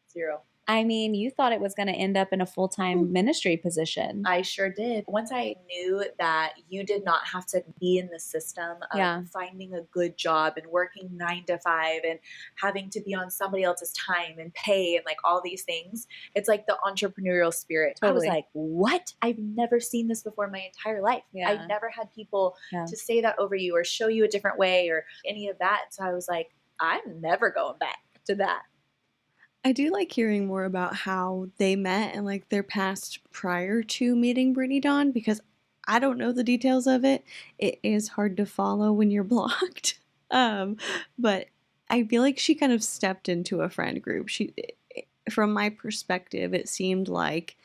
Zero. I mean, you thought it was going to end up in a full-time ministry position. I sure did. Once I knew that you did not have to be in the system of finding a good job and working 9 to 5 and having to be on somebody else's time and pay and like all these things, it's like the entrepreneurial spirit. Totally. I was like, what? I've never seen this before in my entire life. I've never had people to say that over you or show you a different way or any of that. So I was like, I'm never going back to that. I do like hearing more about how they met and like their past prior to meeting Brittany Dawn, because I don't know the details of it. It is hard to follow when you're blocked. But I feel like she kind of stepped into a friend group. From my perspective, it seemed like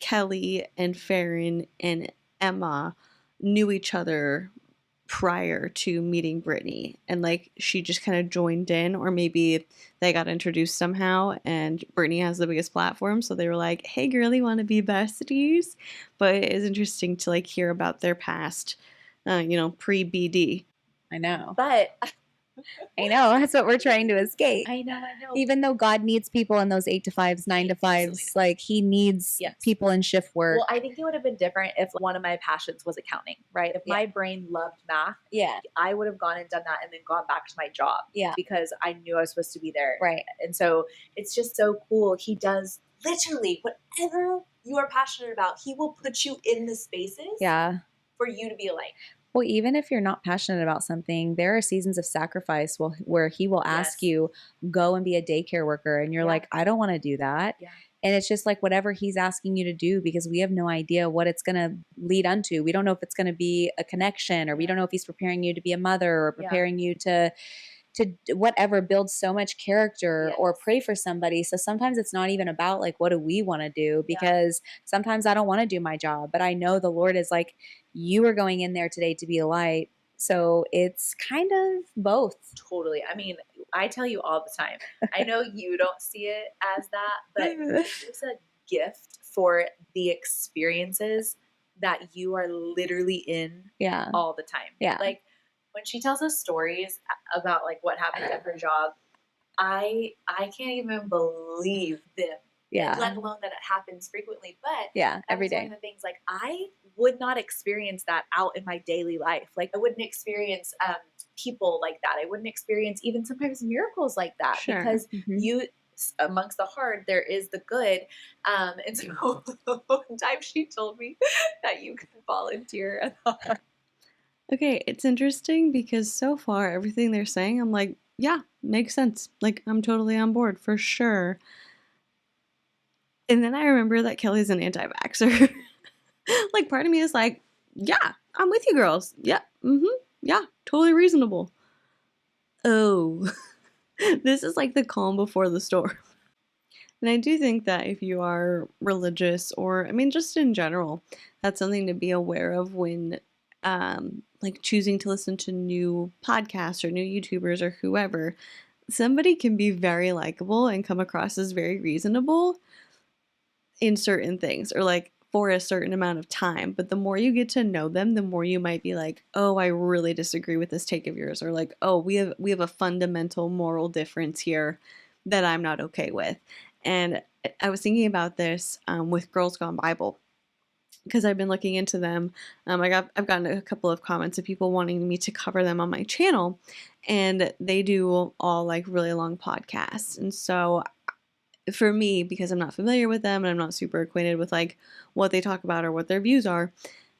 Kelly and Farron and Emma knew each other prior to meeting Brittany, and like she just kind of joined in, or maybe they got introduced somehow, and Brittany has the biggest platform, so they were like, hey girl, you want to be besties? But it is interesting to like hear about their past, pre-BD. I know. But I know. That's what we're trying to escape. I know. Even though God needs people in those 8 to 5s, 9 to 5s, like he needs people in shift work. Well, I think it would have been different if one of my passions was accounting, right? If my brain loved math, I would have gone and done that and then gone back to my job because I knew I was supposed to be there. Right. And so it's just so cool. He does literally whatever you are passionate about. He will put you in the spaces for you to be a light. Well, even if you're not passionate about something, there are seasons of sacrifice where he will ask you, go and be a daycare worker. And you're like, I don't want to do that. Yeah. And it's just like whatever he's asking you to do, because we have no idea what it's going to lead unto. We don't know if it's going to be a connection, or we don't know if he's preparing you to be a mother or preparing you to to whatever build so much character or Yes. pray for somebody. So sometimes it's not even about like, what do we want to do? Yeah. Because sometimes I don't want to do my job, but I know the Lord is like, you are going in there today to be a light. So it's kind of both. Totally. I mean, I tell you all the time. I know you don't see it as that, but there's a gift for the experiences that you are literally in Yeah. all the time. Yeah. Like when she tells us stories about like what happened at her job, I can't even believe them. Yeah. Let alone that it happens frequently. But Yeah. that Every was one day. of the things, like I would not experience that out in my daily life. Like I wouldn't experience people like that. I wouldn't experience even sometimes miracles like that Sure. because Mhm. you amongst the hard there is the good. And so one time she told me that you can volunteer at the heart. Okay, it's interesting because so far everything they're saying, I'm like, yeah, makes sense. Like, I'm totally on board for sure. And then I remember that Kelly's an anti-vaxxer. Like, part of me is like, yeah, I'm with you girls. Yeah, yeah, totally reasonable. Oh, this is like the calm before the storm. And I do think that if you are religious or, I mean, just in general, that's something to be aware of when, like, choosing to listen to new podcasts or new YouTubers or whoever. Somebody can be very likable and come across as very reasonable in certain things or like for a certain amount of time. But the more you get to know them, the more you might be like, oh, I really disagree with this take of yours. Or like, oh, we have a fundamental moral difference here that I'm not okay with. And I was thinking about this with Girls Gone Bible because I've been looking into them. I've gotten a couple of comments of people wanting me to cover them on my channel, and they do all like really long podcasts. And so for me, because I'm not familiar with them and I'm not super acquainted with like what they talk about or what their views are,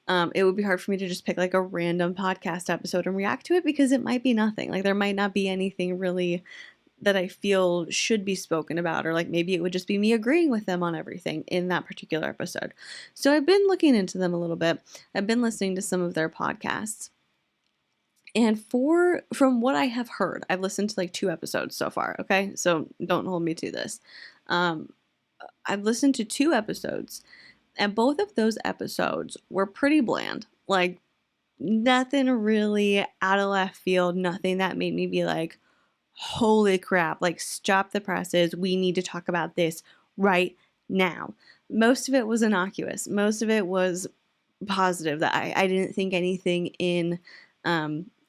it would be hard for me to just pick like a random podcast episode and react to it because it might be nothing. Like there might not be anything really that I feel should be spoken about, or like maybe it would just be me agreeing with them on everything in that particular episode. So I've been looking into them a little bit. I've been listening to some of their podcasts. And from what I have heard, I've listened to like 2 episodes so far, okay? So don't hold me to this. Um, I've listened to 2 episodes, and both of those episodes were pretty bland. Like nothing really out of left field, nothing that made me be like, holy crap, like stop the presses. We need to talk about this right now. Most of it was innocuous. Most of it was positive that I didn't think anything in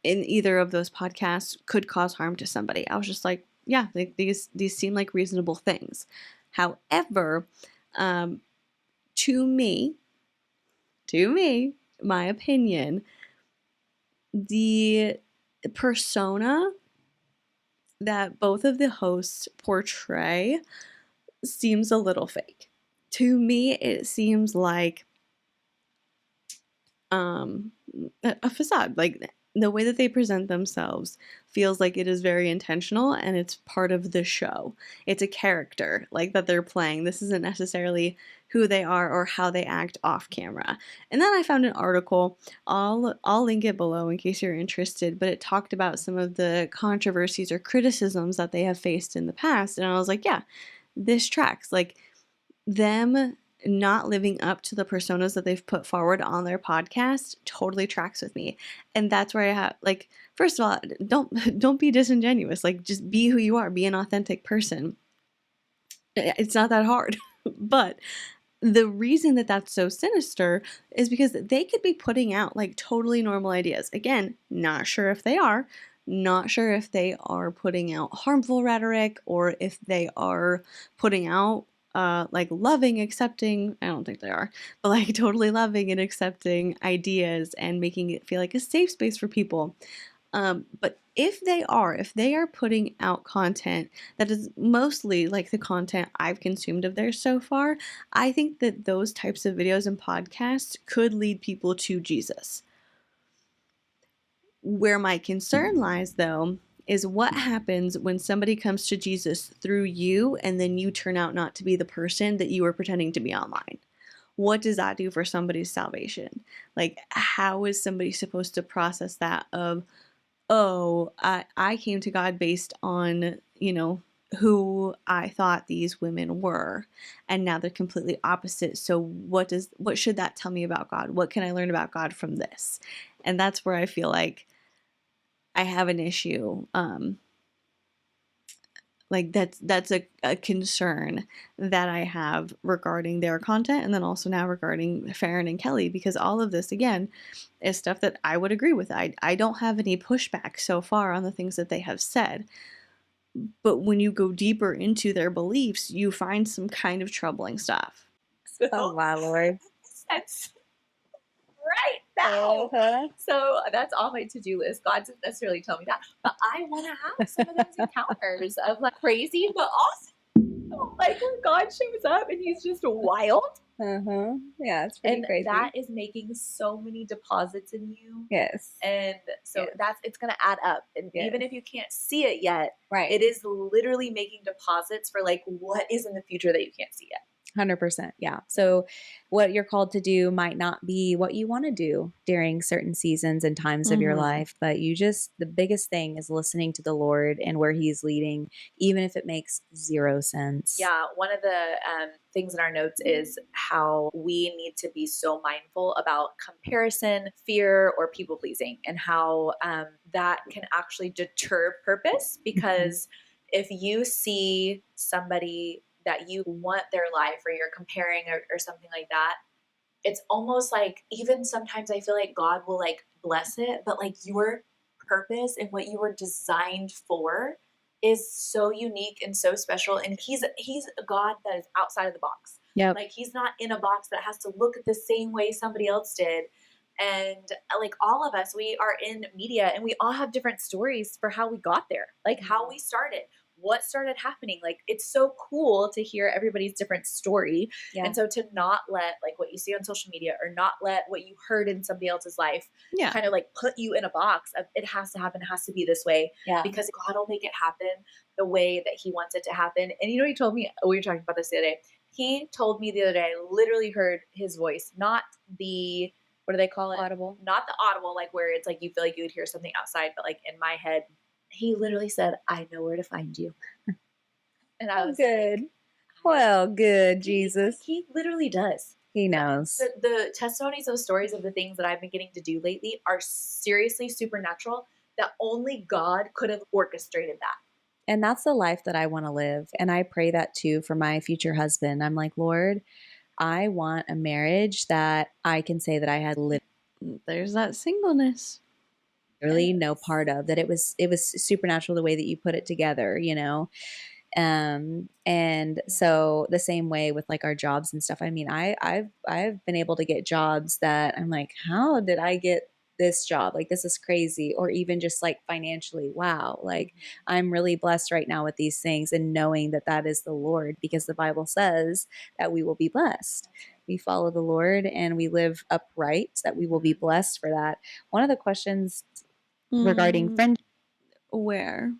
either of those podcasts could cause harm to somebody. I was just like, yeah, like these seem like reasonable things. However, to me, my opinion, the persona that both of the hosts portray seems a little fake. To me, it seems like a facade. Like the way that they present themselves feels like it is very intentional and it's part of the show. It's a character like that they're playing. This isn't necessarily who they are or how they act off camera. And then I found an article, I'll link it below in case you're interested, but it talked about some of the controversies or criticisms that they have faced in the past, and I was like, yeah, this tracks. Like them not living up to the personas that they've put forward on their podcast totally tracks with me. And that's where I have, like, first of all, don't be disingenuous. Like just be who you are, be an authentic person. It's not that hard. But the reason that that's so sinister is because they could be putting out like totally normal ideas. Again, not sure if they are, not sure if they are putting out harmful rhetoric or if they are putting out like loving, accepting, I don't think they are, but like totally loving and accepting ideas and making it feel like a safe space for people. But if they are putting out content that is mostly like the content I've consumed of theirs so far, I think that those types of videos and podcasts could lead people to Jesus. Where my concern lies, though, is what happens when somebody comes to Jesus through you and then you turn out not to be the person that you were pretending to be online. What does that do for somebody's salvation? Like, how is somebody supposed to process that of, oh, I came to God based on, you know, who I thought these women were, and now they're completely opposite. So what should that tell me about God? What can I learn about God from this? And that's where I feel like I have an issue. Like that's a concern that I have regarding their content, and then also now regarding Farron and Kelly, because all of this again is stuff that I would agree with. I don't have any pushback so far on the things that they have said. But when you go deeper into their beliefs, you find some kind of troubling stuff. So, Oh my Lord. that's right now. So that's on my to-do list. God doesn't necessarily tell me that, but I want to have some of those encounters of like crazy, but also like when God shows up and he's just wild. Yeah, it's pretty crazy. That is making so many deposits in you. Yes. And so it's going to add up. And even if you can't see it yet, right, it is literally making deposits for like what is in the future that you can't see yet. 100%. Yeah. So what you're called to do might not be what you want to do during certain seasons and times of your life, but the biggest thing is listening to the Lord and where he's leading, even if it makes zero sense. Yeah. One of the things in our notes is how we need to be so mindful about comparison, fear, or people pleasing, and how that can actually deter purpose, because if you see somebody that you want their life, or you're comparing, or something like that, it's almost like, even sometimes I feel like God will like bless it, but like your purpose and what you were designed for is so unique and so special. And he's a God that is outside of the box. Yeah. Like he's not in a box that has to look the same way somebody else did. And like all of us, we are in media and we all have different stories for how we got there, like how we started, what started happening. Like it's so cool to hear everybody's different story. Yeah. And so to not let like what you see on social media, or not let what you heard in somebody else's life kind of like put you in a box of it has to happen, it has to be this way. Yeah. Because God will make it happen the way that he wants it to happen. And you know, he told me, we were talking about this the other day. He told me the other day, I literally heard his voice, not the, what do they call it? Audible. Not the audible, like where it's like you feel like you would hear something outside, but like in my head, he literally said, I know where to find you. And I was good. Like, well, good, Jesus. He literally does. He knows. The testimonies, those stories of the things that I've been getting to do lately are seriously supernatural, that only God could have orchestrated that. And that's the life that I want to live. And I pray that too for my future husband. I'm like, Lord, I want a marriage that I can say that I had lived. There's that singleness. Really no part of that. It was supernatural the way that you put it together, you know? And so the same way with like our jobs and stuff. I mean, I've been able to get jobs that I'm like, how did I get this job? Like, this is crazy. Or even just like financially, wow. Like I'm really blessed right now with these things, and knowing that that is the Lord, because the Bible says that we will be blessed. We follow the Lord and we live upright, that we will be blessed for that. One of the questions regarding friendship. Where?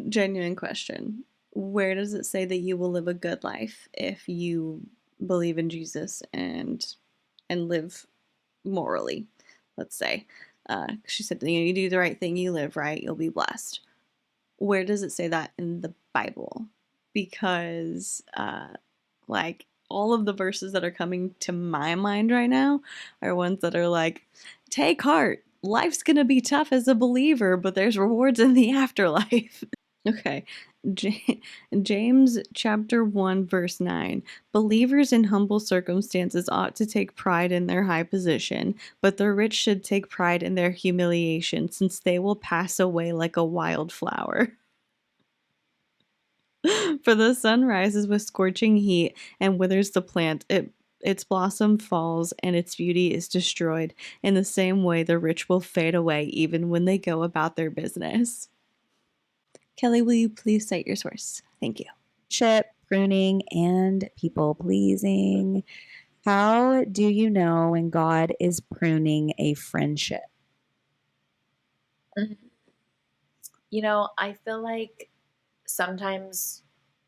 Genuine question. Where does it say that you will live a good life if you believe in Jesus and live morally? Let's say. She said, you know, you do the right thing, you live right, you'll be blessed. Where does it say that in the Bible? Because like all of the verses that are coming to my mind right now are ones that are like, take heart, life's gonna be tough as a believer, but there's rewards in the afterlife. Okay, James chapter 1 verse 9. Believers in humble circumstances ought to take pride in their high position, but the rich should take pride in their humiliation, since they will pass away like a wildflower. For the sun rises with scorching heat and withers the plant. Its blossom falls and its beauty is destroyed. In the same way, the rich will fade away even when they go about their business. Kelly, will you please cite your source? Thank you. Pruning, and people pleasing. How do you know when God is pruning a friendship? You know, I feel like sometimes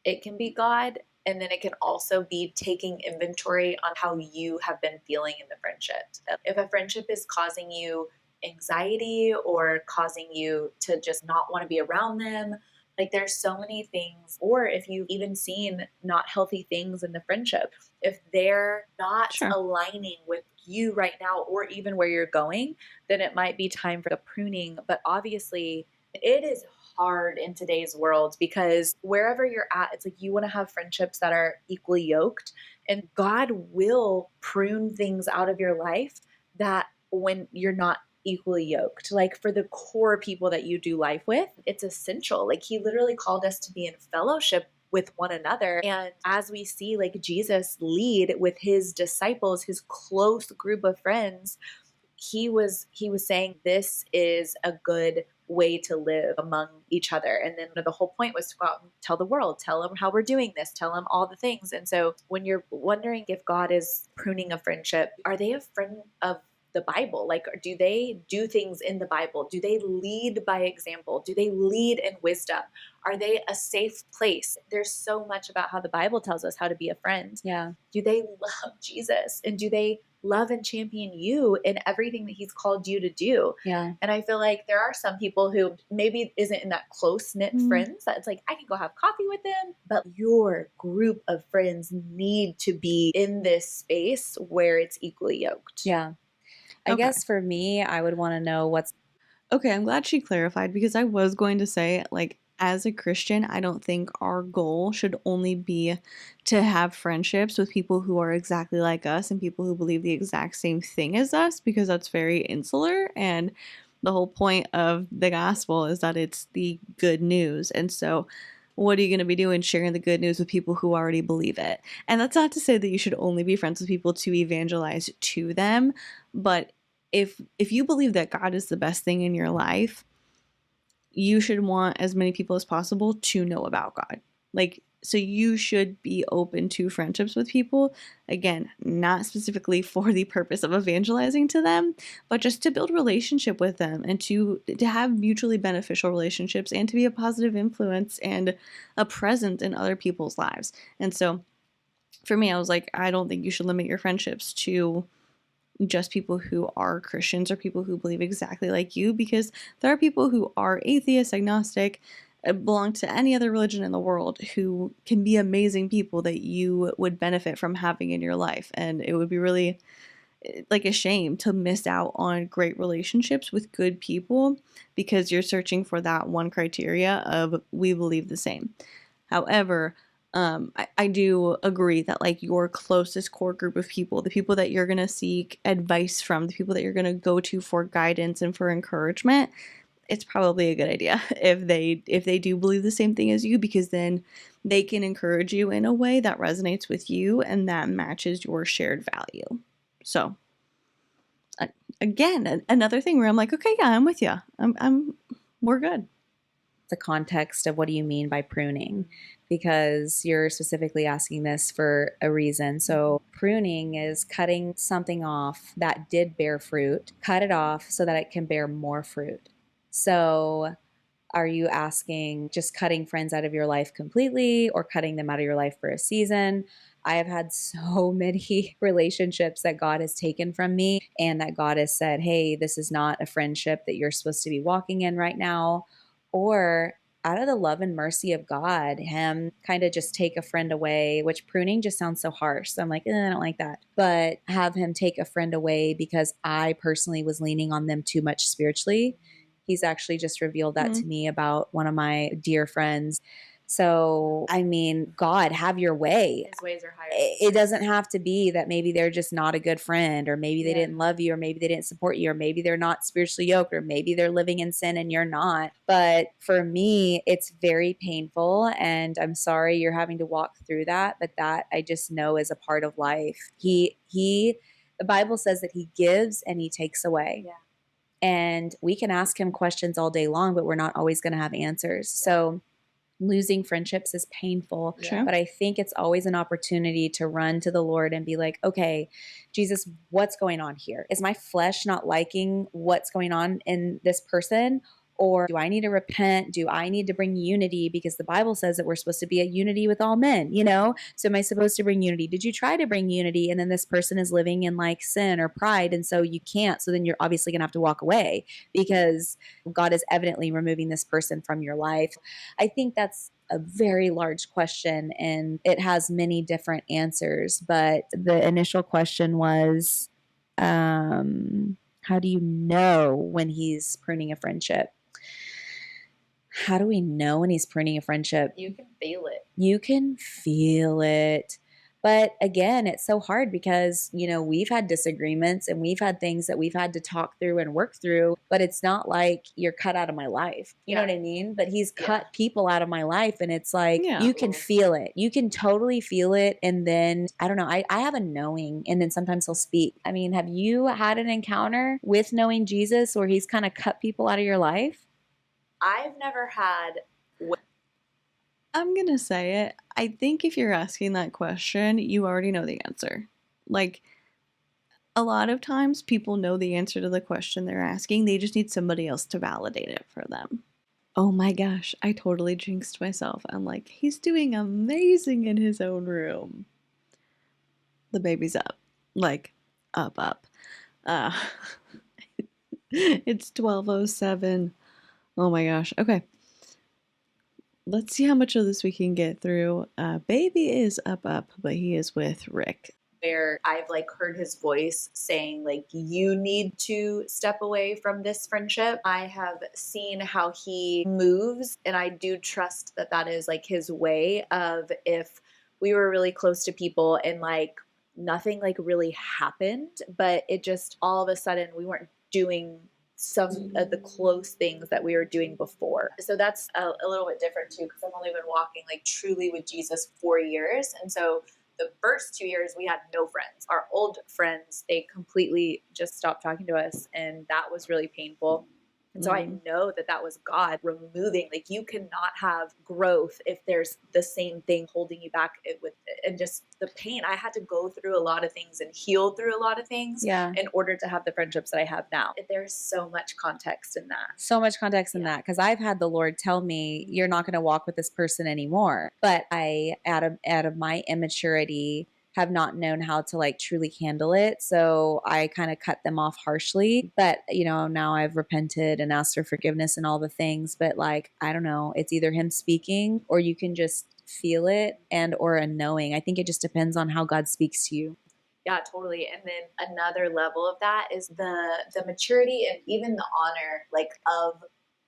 it can be God, and then it can also be taking inventory on how you have been feeling in the friendship. If a friendship is causing you anxiety or causing you to just not want to be around them. Like there's so many things, or if you've even seen not healthy things in the friendship, if they're not Sure. aligning with you right now or even where you're going, then it might be time for the pruning. But obviously, it is hard in today's world because wherever you're at, it's like you want to have friendships that are equally yoked, and God will prune things out of your life that when you're not equally yoked. Like for the core people that you do life with, it's essential. Like he literally called us to be in fellowship with one another. And as we see like Jesus lead with his disciples, his close group of friends, he was saying this is a good way to live among each other. And then the whole point was to go out and tell the world, tell them how we're doing this, tell them all the things. And so when you're wondering if God is pruning a friendship, are they a friend of the Bible? Like, do they do things in the Bible? Do they lead by example? Do they lead in wisdom? Are they a safe place? There's so much about how the Bible tells us how to be a friend. Yeah. Do they love Jesus? And do they love and champion you in everything that he's called you to do? Yeah. And I feel like there are some people who maybe isn't in that close-knit friends that it's like, I can go have coffee with them, but your group of friends need to be in this space where it's equally yoked. Yeah. I Okay. guess for me, I would want to know what's Okay, I'm glad she clarified because I was going to say, like, as a Christian, I don't think our goal should only be to have friendships with people who are exactly like us and people who believe the exact same thing as us, because that's very insular. And the whole point of the gospel is that it's the good news. And so, what are you going to be doing sharing the good news with people who already believe it? And that's not to say that you should only be friends with people to evangelize to them, but if you believe that God is the best thing in your life, you should want as many people as possible to know about God. Like, so you should be open to friendships with people. Again, not specifically for the purpose of evangelizing to them, but just to build relationship with them and to have mutually beneficial relationships and to be a positive influence and a presence in other people's lives. And so for me, I was like, I don't think you should limit your friendships to just people who are Christians or people who believe exactly like you, because there are people who are atheist, agnostic, belong to any other religion in the world who can be amazing people that you would benefit from having in your life. And it would be really like a shame to miss out on great relationships with good people because you're searching for that one criteria of we believe the same. However, I do agree that like your closest core group of people, the people that you're going to seek advice from, the people that you're going to go to for guidance and for encouragement, it's probably a good idea if they do believe the same thing as you, because then they can encourage you in a way that resonates with you and that matches your shared value. So again, another thing where I'm like, okay, yeah, I'm with you. We're good. the context of what do you mean by pruning, because you're specifically asking this for a reason. So pruning is cutting something off that did bear fruit, cut it off so that it can bear more fruit. So are you asking just cutting friends out of your life completely or cutting them out of your life for a season? I have had so many relationships that God has taken from me and that God has said, hey, this is not a friendship that you're supposed to be walking in right now. Or out of the love and mercy of God, him kind of just take a friend away, which pruning just sounds so harsh. So I'm like, I don't like that. But have him take a friend away because I personally was leaning on them too much spiritually. He's actually just revealed that to me about one of my dear friends. So, I mean, God, have your way. His ways are higher. It doesn't have to be that maybe they're just not a good friend, or maybe they didn't love you, or maybe they didn't support you, or maybe they're not spiritually yoked, or maybe they're living in sin and you're not. But for me, it's very painful, and I'm sorry you're having to walk through that, but that I just know is a part of life. The Bible says that he gives and he takes away. Yeah. And we can ask him questions all day long, but we're not always going to have answers. So losing friendships is painful, but I think it's always an opportunity to run to the Lord and be like, okay, Jesus, what's going on here? Is my flesh not liking what's going on in this person? Or do I need to repent? Do I need to bring unity? Because the Bible says that we're supposed to be at unity with all men, you know? So am I supposed to bring unity? Did you try to bring unity and then this person is living in like sin or pride and so you can't? So then you're obviously going to have to walk away because God is evidently removing this person from your life. I think that's a very large question and it has many different answers. But the initial question was, how do you know when he's pruning a friendship? How do we know when he's pruning a friendship? You can feel it. You can feel it. But again, it's so hard because, you know, we've had disagreements and we've had things that we've had to talk through and work through, but it's not like you're cut out of my life. You know what I mean? But he's cut people out of my life and it's like, you can feel it. You can totally feel it. And then, I don't know, I have a knowing and then sometimes he'll speak. I mean, have you had an encounter with knowing Jesus where he's kind of cut people out of your life? I've never had. I'm going to say it. I think if you're asking that question, you already know the answer. Like, a lot of times people know the answer to the question they're asking. They just need somebody else to validate it for them. Oh my gosh, I totally jinxed myself. I'm like, he's doing amazing in his own room. The baby's up. Like, up. It's 12:07. Oh my gosh. Okay. Let's see how much of this we can get through. Baby is up, but he is with Rick. Where I've like heard his voice saying like, you need to step away from this friendship. I have seen how he moves and I do trust that that is like his way of, if we were really close to people and like nothing like really happened, but it just all of a sudden we weren't doing some of the close things that we were doing before. So that's a little bit different too, because I've only been walking like truly with Jesus 4 years. And so the first 2 years we had no friends. Our old friends, they completely just stopped talking to us. And that was really painful. And so I know that that was God removing, like you cannot have growth if there's the same thing holding you back with and just the pain. I had to go through a lot of things and heal through a lot of things in order to have the friendships that I have now. There's so much context in that. So much context in that. Because I've had the Lord tell me, you're not going to walk with this person anymore. But I, out of my immaturity, have not known how to like truly handle it. So I kind of cut them off harshly. But, you know, now I've repented and asked for forgiveness and all the things. But like, I don't know, it's either him speaking or you can just feel it and or a knowing. I think it just depends on how God speaks to you. Yeah, totally. And then another level of that is the maturity and even the honor like of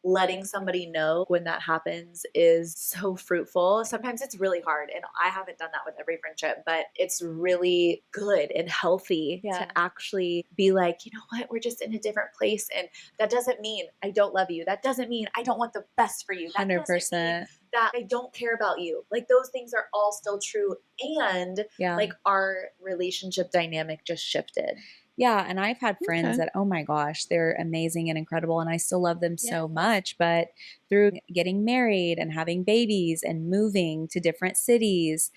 letting somebody know when that happens is so fruitful. Sometimes it's really hard, and I haven't done that with every friendship, but it's really good and healthy to actually be like, you know what, we're just in a different place. And that doesn't mean I don't love you. That doesn't mean I don't want the best for you. That 100%. That I don't care about you. Like those things are all still true. And like our relationship dynamic just shifted. Yeah, and I've had friends that, oh my gosh, they're amazing and incredible, and I still love them so much. But through getting married and having babies and moving to different cities,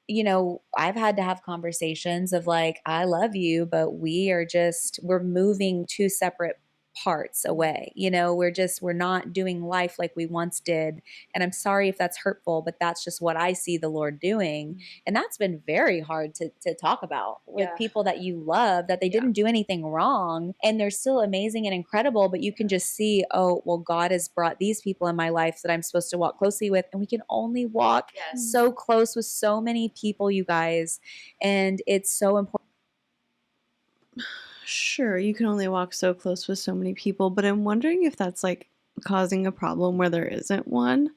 you know, I've had to have conversations of like, I love you, but we're moving two separate parts away. You know, we're not doing life like we once did. And I'm sorry if that's hurtful, but that's just what I see the Lord doing. And that's been very hard to talk about with people that you love, that they didn't do anything wrong and they're still amazing and incredible, but you can just see, oh, well, God has brought these people in my life that I'm supposed to walk closely with. And we can only walk so close with so many people, you guys. And it's so important. Sure, you can only walk so close with so many people, but I'm wondering if that's like causing a problem where there isn't one.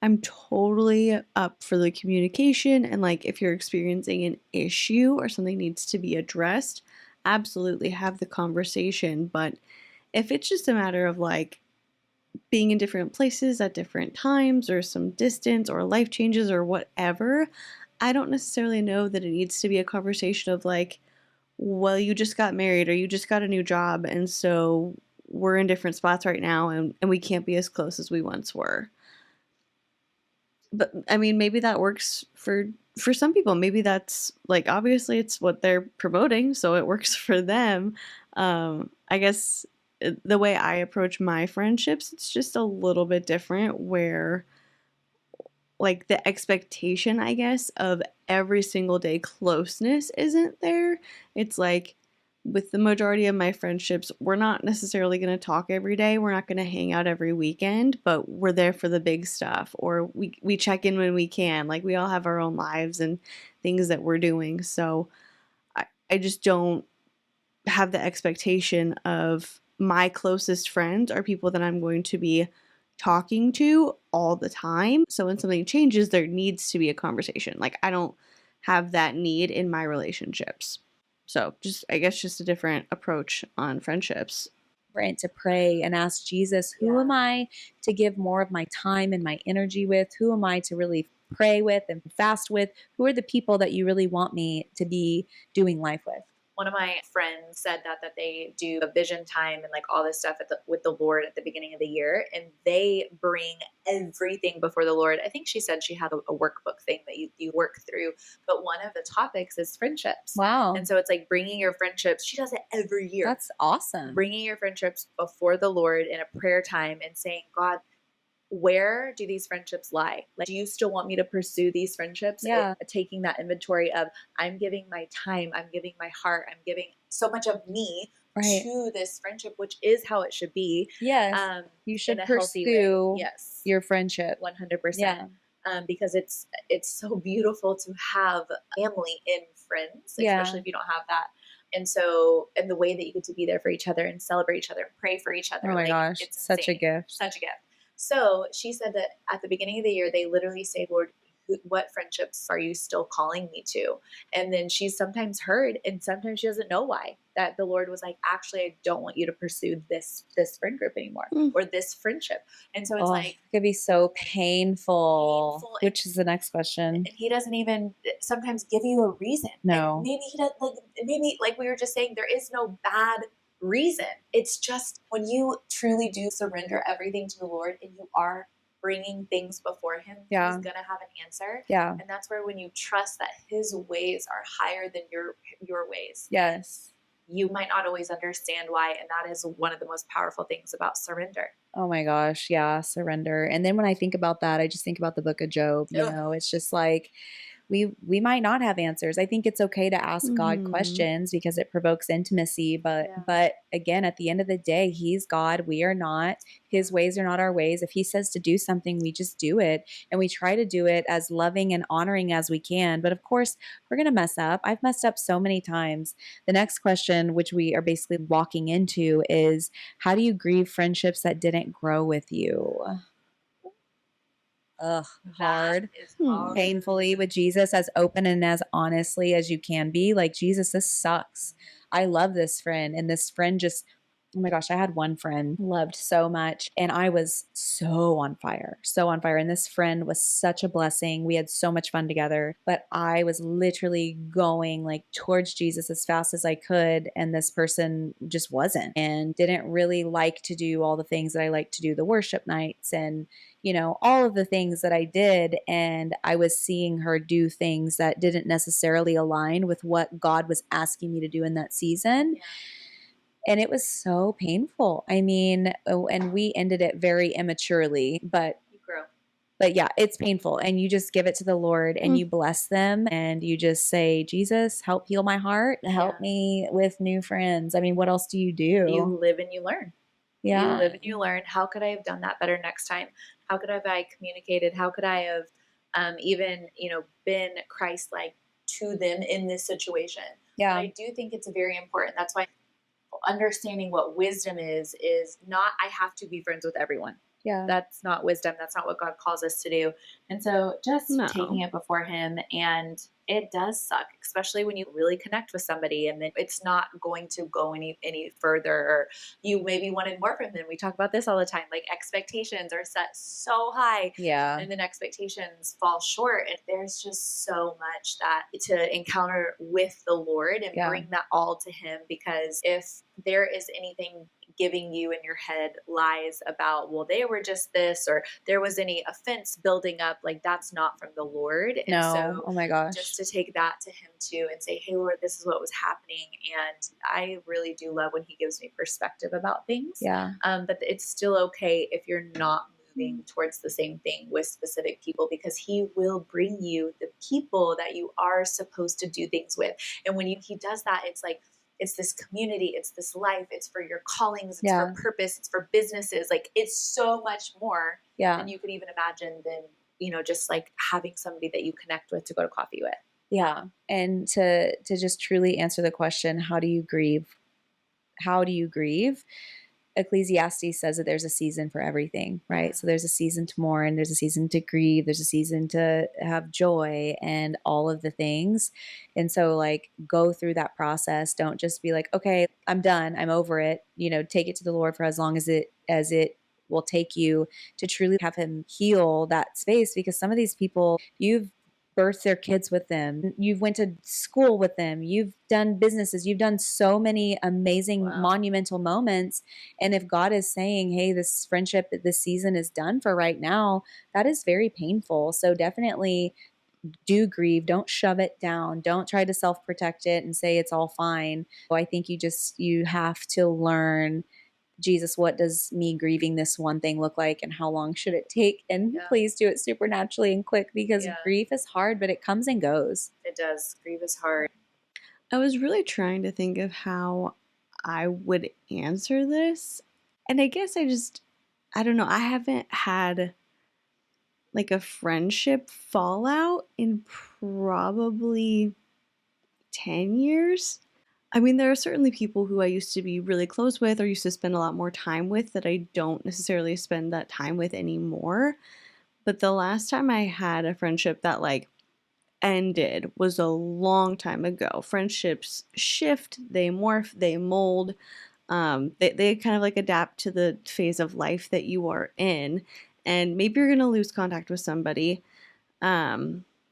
I'm totally up for the communication, and like if you're experiencing an issue or something needs to be addressed, absolutely have the conversation. But if it's just a matter of like being in different places at different times or some distance or life changes or whatever, I don't necessarily know that it needs to be a conversation of like, well, you just got married or you just got a new job, and so we're in different spots right now and we can't be as close as we once were. But I mean, maybe that works for some people. Maybe that's like, obviously it's what they're promoting, so it works for them. I guess the way I approach my friendships, it's just a little bit different where like the expectation, I guess, of every single day closeness isn't there. It's like with the majority of my friendships, we're not necessarily going to talk every day. We're not going to hang out every weekend, but we're there for the big stuff, or we check in when we can. Like we all have our own lives and things that we're doing. So I just don't have the expectation of my closest friends are people that I'm going to be talking to all the time. So when something changes, there needs to be a conversation. Like I don't have that need in my relationships. So just, I guess, just a different approach on friendships. Right, to pray and ask Jesus, who am I to give more of my time and my energy with? Who am I to really pray with and fast with? Who are the people that you really want me to be doing life with? One of my friends said that they do a vision time and like all this stuff with the Lord at the beginning of the year, and they bring everything before the Lord. I think she said she had a workbook thing that you work through, but one of the topics is friendships. Wow. And so it's like bringing your friendships. She does it every year. That's awesome. Bringing your friendships before the Lord in a prayer time and saying, God, where do these friendships lie? Like, do you still want me to pursue these friendships? Yeah. Taking that inventory of, I'm giving my time, I'm giving my heart, I'm giving so much of me to this friendship, which is how it should be. Yes. You should pursue your friendship. 100%. Yeah. Because it's so beautiful to have family in friends, especially if you don't have that. And so, and the way that you get to be there for each other and celebrate each other and pray for each other. Oh my gosh. It's such a gift. Such a gift. So she said that at the beginning of the year, they literally say, Lord, what friendships are you still calling me to? And then she's sometimes heard, and sometimes she doesn't know why, that the Lord was like, actually, I don't want you to pursue this friend group anymore or this friendship. And so it's like, it could be so painful, which is the next question. And he doesn't even sometimes give you a reason. No. And maybe he does, maybe like we were just saying, there is no bad reason. It's just when you truly do surrender everything to the Lord and you are bringing things before him, he's going to have an answer. Yeah. And that's where when you trust that his ways are higher than your ways. Yes. You might not always understand why. And that is one of the most powerful things about surrender. Oh my gosh. Yeah. Surrender. And then when I think about that, I just think about the book of Job. You know, it's just like, we might not have answers. I think it's okay to ask God questions because it provokes intimacy. But again, at the end of the day, he's God. We are not. His ways are not our ways. If he says to do something, we just do it. And we try to do it as loving and honoring as we can. But of course, we're going to mess up. I've messed up so many times. The next question, which we are basically walking into, is how do you grieve friendships that didn't grow with you? Hard. Painfully with Jesus, as open and as honestly as you can be. Like, Jesus, this sucks. I love this friend, and this friend just, oh my gosh, I had one friend loved so much, and I was so on fire. And this friend was such a blessing. We had so much fun together, but I was literally going like towards Jesus as fast as I could. And this person just wasn't, and didn't really like to do all the things that I like to do, the worship nights and, you know, all of the things that I did. And I was seeing her do things that didn't necessarily align with what God was asking me to do in that season. Yeah. And it was so painful. I mean, and we ended it very immaturely, but yeah, it's painful. And you just give it to the Lord and you bless them and you just say, Jesus, help heal my heart. Help me with new friends. I mean, what else do you do? You live and you learn. Yeah. You live and you learn. How could I have done that better next time? How could have I communicated? How could I have even, been Christ-like to them in this situation? Yeah. But I do think it's very important. That's why understanding what wisdom is not, I have to be friends with everyone. Yeah. That's not wisdom. That's not what God calls us to do. And so just taking it before him, and it does suck, especially when you really connect with somebody and then it's not going to go any further, or you maybe wanted more from them. We talk about this all the time. Like, expectations are set so high, and then expectations fall short. And there's just so much that to encounter with the Lord and bring that all to him, because if there is anything giving you in your head lies about, well, they were just this, or there was any offense building up. Like, that's not from the Lord. And No. so Oh my gosh. just to take that to him too and say, hey, Lord, this is what was happening. And I really do love when he gives me perspective about things. Yeah. But it's still okay if you're not moving towards the same thing with specific people, because he will bring you the people that you are supposed to do things with. And when he does that, it's like, it's this community, it's this life, it's for your callings, it's for purpose, it's for businesses. Like, it's so much more than you could even imagine than, you know, just like having somebody that you connect with to go to coffee with. Yeah. And to just truly answer the question, how do you grieve? How do you grieve? Ecclesiastes says that there's a season for everything, right? Yeah. So there's a season to mourn, there's a season to grieve, there's a season to have joy and all of the things. And so, like, go through that process. Don't just be like, okay, I'm done, I'm over it. You know, take it to the Lord for as long as it will take you to truly have him heal that space. Because some of these people, you've birthed their kids with them, you've went to school with them, you've done businesses, you've done so many amazing monumental moments. And if God is saying, hey, this friendship, this season is done for right now, that is very painful. So definitely do grieve. Don't shove it down. Don't try to self-protect it and say it's all fine. So I think you have to learn, Jesus, what does me grieving this one thing look like, and how long should it take? And please do it supernaturally and quick, because grief is hard, but it comes and goes. It does. Grief is hard. I was really trying to think of how I would answer this. And I guess I don't know. I haven't had like a friendship fallout in probably 10 years. I mean, there are certainly people who I used to be really close with or used to spend a lot more time with that I don't necessarily spend that time with anymore. But the last time I had a friendship that like ended was a long time ago. Friendships shift, they morph, they mold. They kind of like adapt to the phase of life that you are in. And maybe you're going to lose contact with somebody.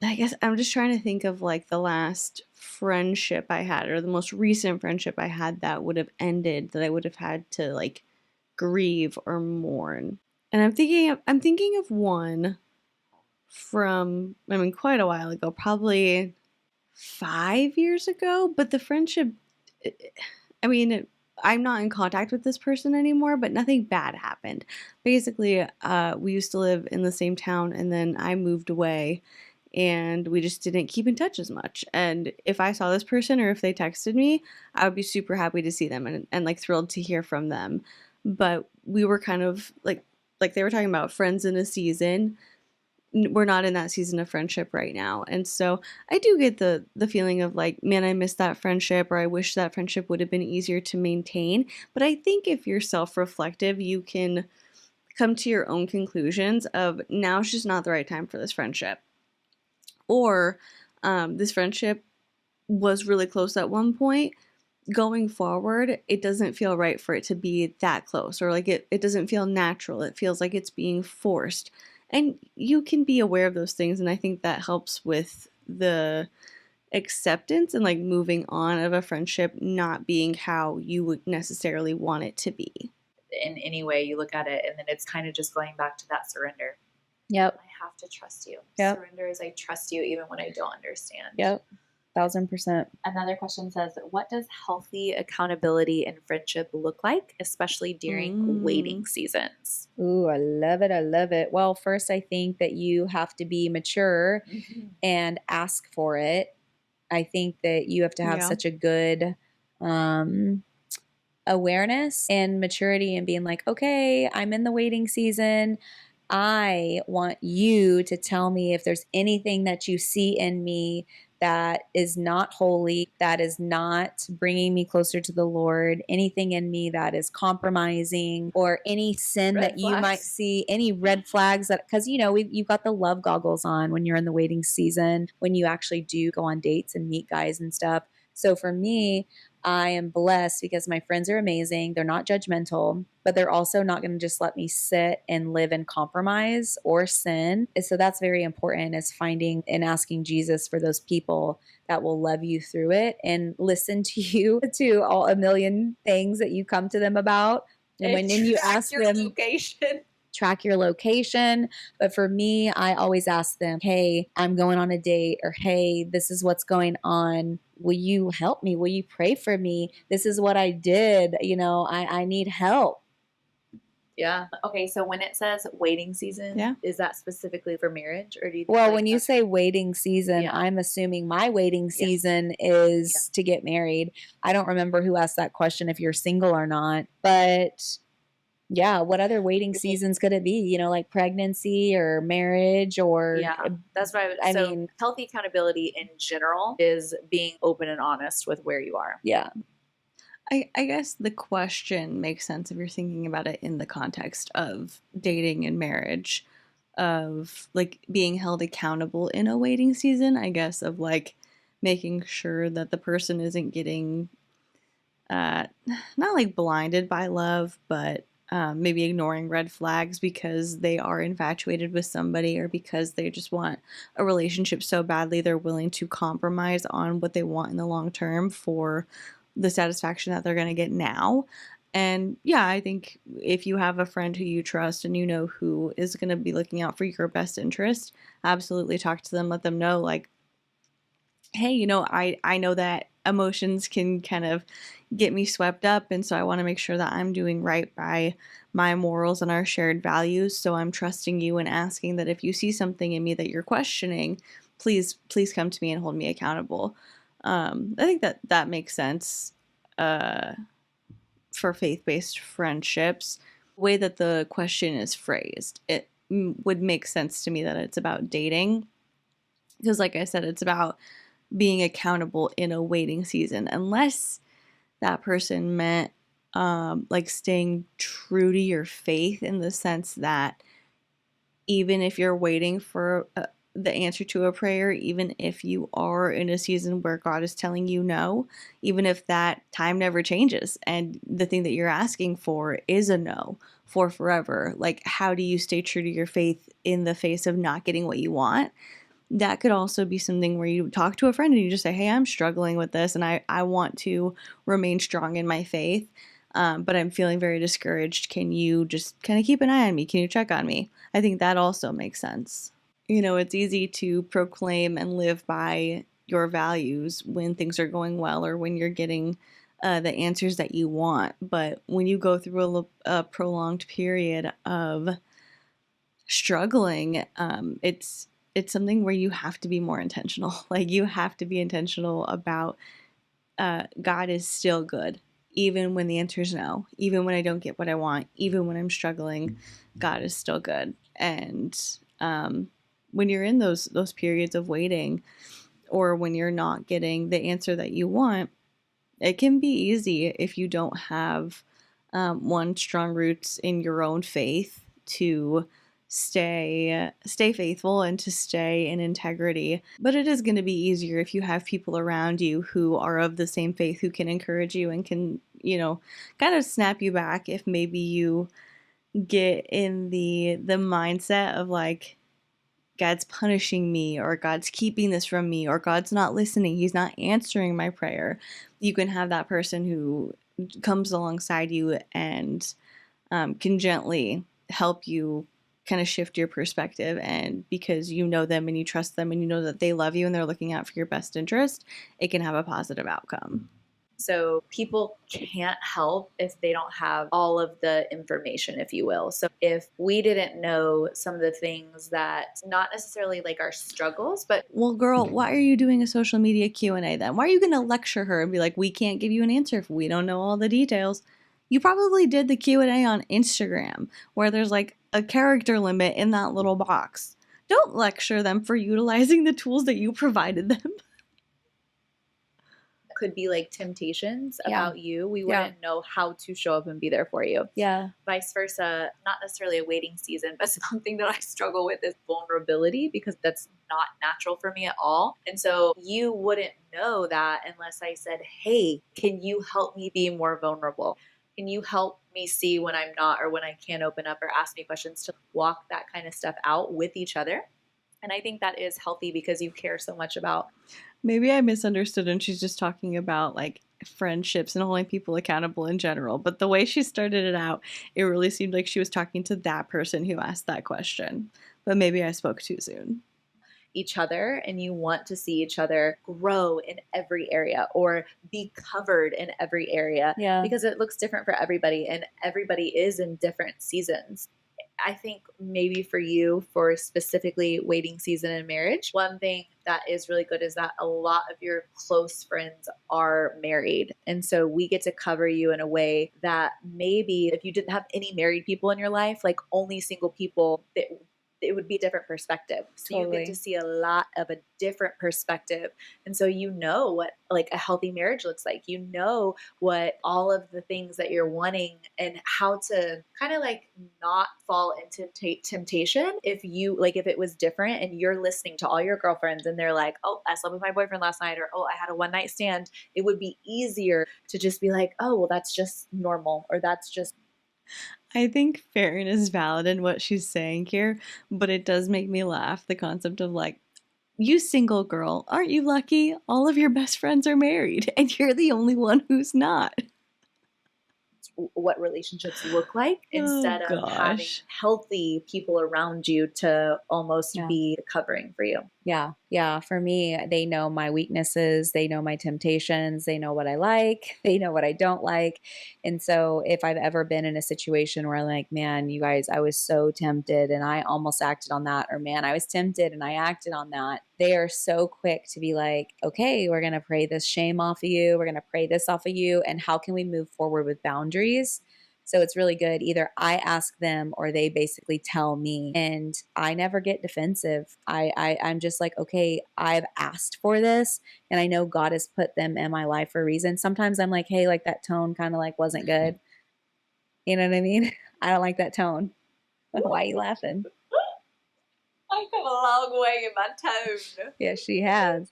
I guess I'm just trying to think of like the last friendship I had, or the most recent friendship I had that would have ended, that I would have had to like grieve or mourn. And I'm thinking of one from, I mean, quite a while ago, probably 5 years ago, but the friendship, I mean, I'm not in contact with this person anymore, but nothing bad happened. Basically, we used to live in the same town, and then I moved away, and we just didn't keep in touch as much. And if I saw this person or if they texted me, I would be super happy to see them and like thrilled to hear from them. But we were kind of like they were talking about friends in a season. We're not in that season of friendship right now. And so I do get the feeling of like, man, I missed that friendship, or I wish that friendship would have been easier to maintain. But I think if you're self-reflective, you can come to your own conclusions of now's just not the right time for this friendship. Or this friendship was really close at one point. Going forward, it doesn't feel right for it to be that close, or like it doesn't feel natural. It feels like it's being forced. And you can be aware of those things, and I think that helps with the acceptance and like moving on of a friendship not being how you would necessarily want it to be. In any way you look at it, and then it's kind of just going back to that surrender. Yep. I have to trust you. Yep. Surrender is I trust you even when I don't understand. Yep. 1000%. Another question says, what does healthy accountability in friendship look like, especially during waiting seasons? Ooh, I love it. I love it. Well, first, I think that you have to be mature and ask for it. I think that you have to have such a good awareness and maturity, and being like, okay, I'm in the waiting season. I want you to tell me if there's anything that you see in me that is not holy, that is not bringing me closer to the Lord, anything in me that is compromising, or any sin that you might see, any red flags that, because, you know, you've got the love goggles on when you're in the waiting season, when you actually do go on dates and meet guys and stuff. So for me, I am blessed because my friends are amazing. They're not judgmental, but they're also not going to just let me sit and live in compromise or sin. And so that's very important, is finding and asking Jesus for those people that will love you through it and listen to you to all a million things that you come to them about. And when then you ask them, location. track your location. But for me, I always ask them, hey, I'm going on a date, or hey, this is what's going on. Will you help me? Will you pray for me? This is what I did. I need help. Yeah. Okay. So when it says waiting season, Yeah. is that specifically for marriage, or do you? Well, when you say waiting season, I'm assuming my waiting season is to get married. I don't remember who asked that question, if you're single or not, but yeah, what other waiting seasons could it be? Like pregnancy or marriage or that's what I mean, healthy accountability in general is being open and honest with where you are. Yeah. I guess the question makes sense if you're thinking about it in the context of dating and marriage, of like being held accountable in a waiting season, I guess, of like making sure that the person isn't getting not like blinded by love, but maybe ignoring red flags because they are infatuated with somebody, or because they just want a relationship so badly they're willing to compromise on what they want in the long term for the satisfaction that they're going to get now. And yeah, I think if you have a friend who you trust and you know who is going to be looking out for your best interest, absolutely talk to them, let them know, like, hey, I know that emotions can kind of get me swept up, and so I want to make sure that I'm doing right by my morals and our shared values. So I'm trusting you and asking that if you see something in me that you're questioning, please come to me and hold me accountable. I think that makes sense for faith-based friendships. The way that the question is phrased, it would make sense to me that it's about dating, because like I said, it's about being accountable in a waiting season, unless that person meant like staying true to your faith, in the sense that even if you're waiting for the answer to a prayer, even if you are in a season where God is telling you no, even if that time never changes and the thing that you're asking for is a no for forever, like, how do you stay true to your faith in the face of not getting what you want? That could also be something where you talk to a friend and you just say, hey, I'm struggling with this and I want to remain strong in my faith, but I'm feeling very discouraged. Can you just kind of keep an eye on me? Can you check on me? I think that also makes sense. It's easy to proclaim and live by your values when things are going well, or when you're getting the answers that you want. But when you go through a prolonged period of struggling, it's something where you have to be more intentional. Like, you have to be intentional about God is still good, even when the answer is no, even when I don't get what I want, even when I'm struggling, God is still good. And when you're in those periods of waiting, or when you're not getting the answer that you want, it can be easy, if you don't have strong roots in your own faith, to stay faithful and to stay in integrity. But it is going to be easier if you have people around you who are of the same faith, who can encourage you and can, kind of snap you back if maybe you get in the mindset of like, God's punishing me, or God's keeping this from me, or God's not listening, he's not answering my prayer. You can have that person who comes alongside you and can gently help you kind of shift your perspective. And because you know them and you trust them and you know that they love you and they're looking out for your best interest, it can have a positive outcome. So people can't help if they don't have all of the information, if you will. So if we didn't know some of the things that, not necessarily like our struggles, but... Well, girl, why are you doing a social media Q&A then? Why are you going to lecture her and be like, we can't give you an answer if we don't know all the details? You probably did the Q&A on Instagram, where there's like a character limit in that little box. Don't lecture them for utilizing the tools that you provided them. could be like temptations Yeah. about you, we Yeah. wouldn't know how to show up and be there for you. Yeah. Vice versa, not necessarily a waiting season, but something that I struggle with is vulnerability, because that's not natural for me at all. And so you wouldn't know that unless I said, hey, can you help me be more vulnerable? Can you help me see when I'm not, or when I can't open up, or ask me questions, to walk that kind of stuff out with each other? And I think that is healthy because you care so much about. Maybe I misunderstood and she's just talking about like friendships and holding people accountable in general. But the way she started it out, it really seemed like she was talking to that person who asked that question. But maybe I spoke too soon. Each other, and you want to see each other grow in every area or be covered in every area, because it looks different for everybody, and everybody is in different seasons. I think maybe for you, for specifically waiting season and marriage, one thing that is really good is that a lot of your close friends are married. And so we get to cover you in a way that maybe if you didn't have any married people in your life, like only single people, it would be a different perspective. So you get to see a lot of a different perspective. And so you know what like a healthy marriage looks like. You know what all of the things that you're wanting, and how to kind of like not fall into temptation. If it was different and you're listening to all your girlfriends and they're like, oh, I slept with my boyfriend last night, or oh, I had a one night stand, it would be easier to just be like, oh, well, that's just normal, or that's just. I think Farron is valid in what she's saying here, but it does make me laugh, the concept of like, you single girl, aren't you lucky? All of your best friends are married, and you're the only one who's not. What relationships look like, instead of having healthy people around you to almost be covering for you. Yeah. Yeah. For me, they know my weaknesses. They know my temptations. They know what I like. They know what I don't like. And so if I've ever been in a situation where I'm like, man, you guys, I was so tempted and I almost acted on that, or man, I was tempted and I acted on that, they are so quick to be like, okay, we're going to pray this shame off of you. We're going to pray this off of you. And how can we move forward with boundaries? So it's really good. Either I ask them or they basically tell me, and I never get defensive. I'm just like, okay, I've asked for this and I know God has put them in my life for a reason. Sometimes I'm like, hey, like that tone kind of like wasn't good. You know what I mean? I don't like that tone. Why are you laughing? I've come a long way in my tone. Yeah, she has.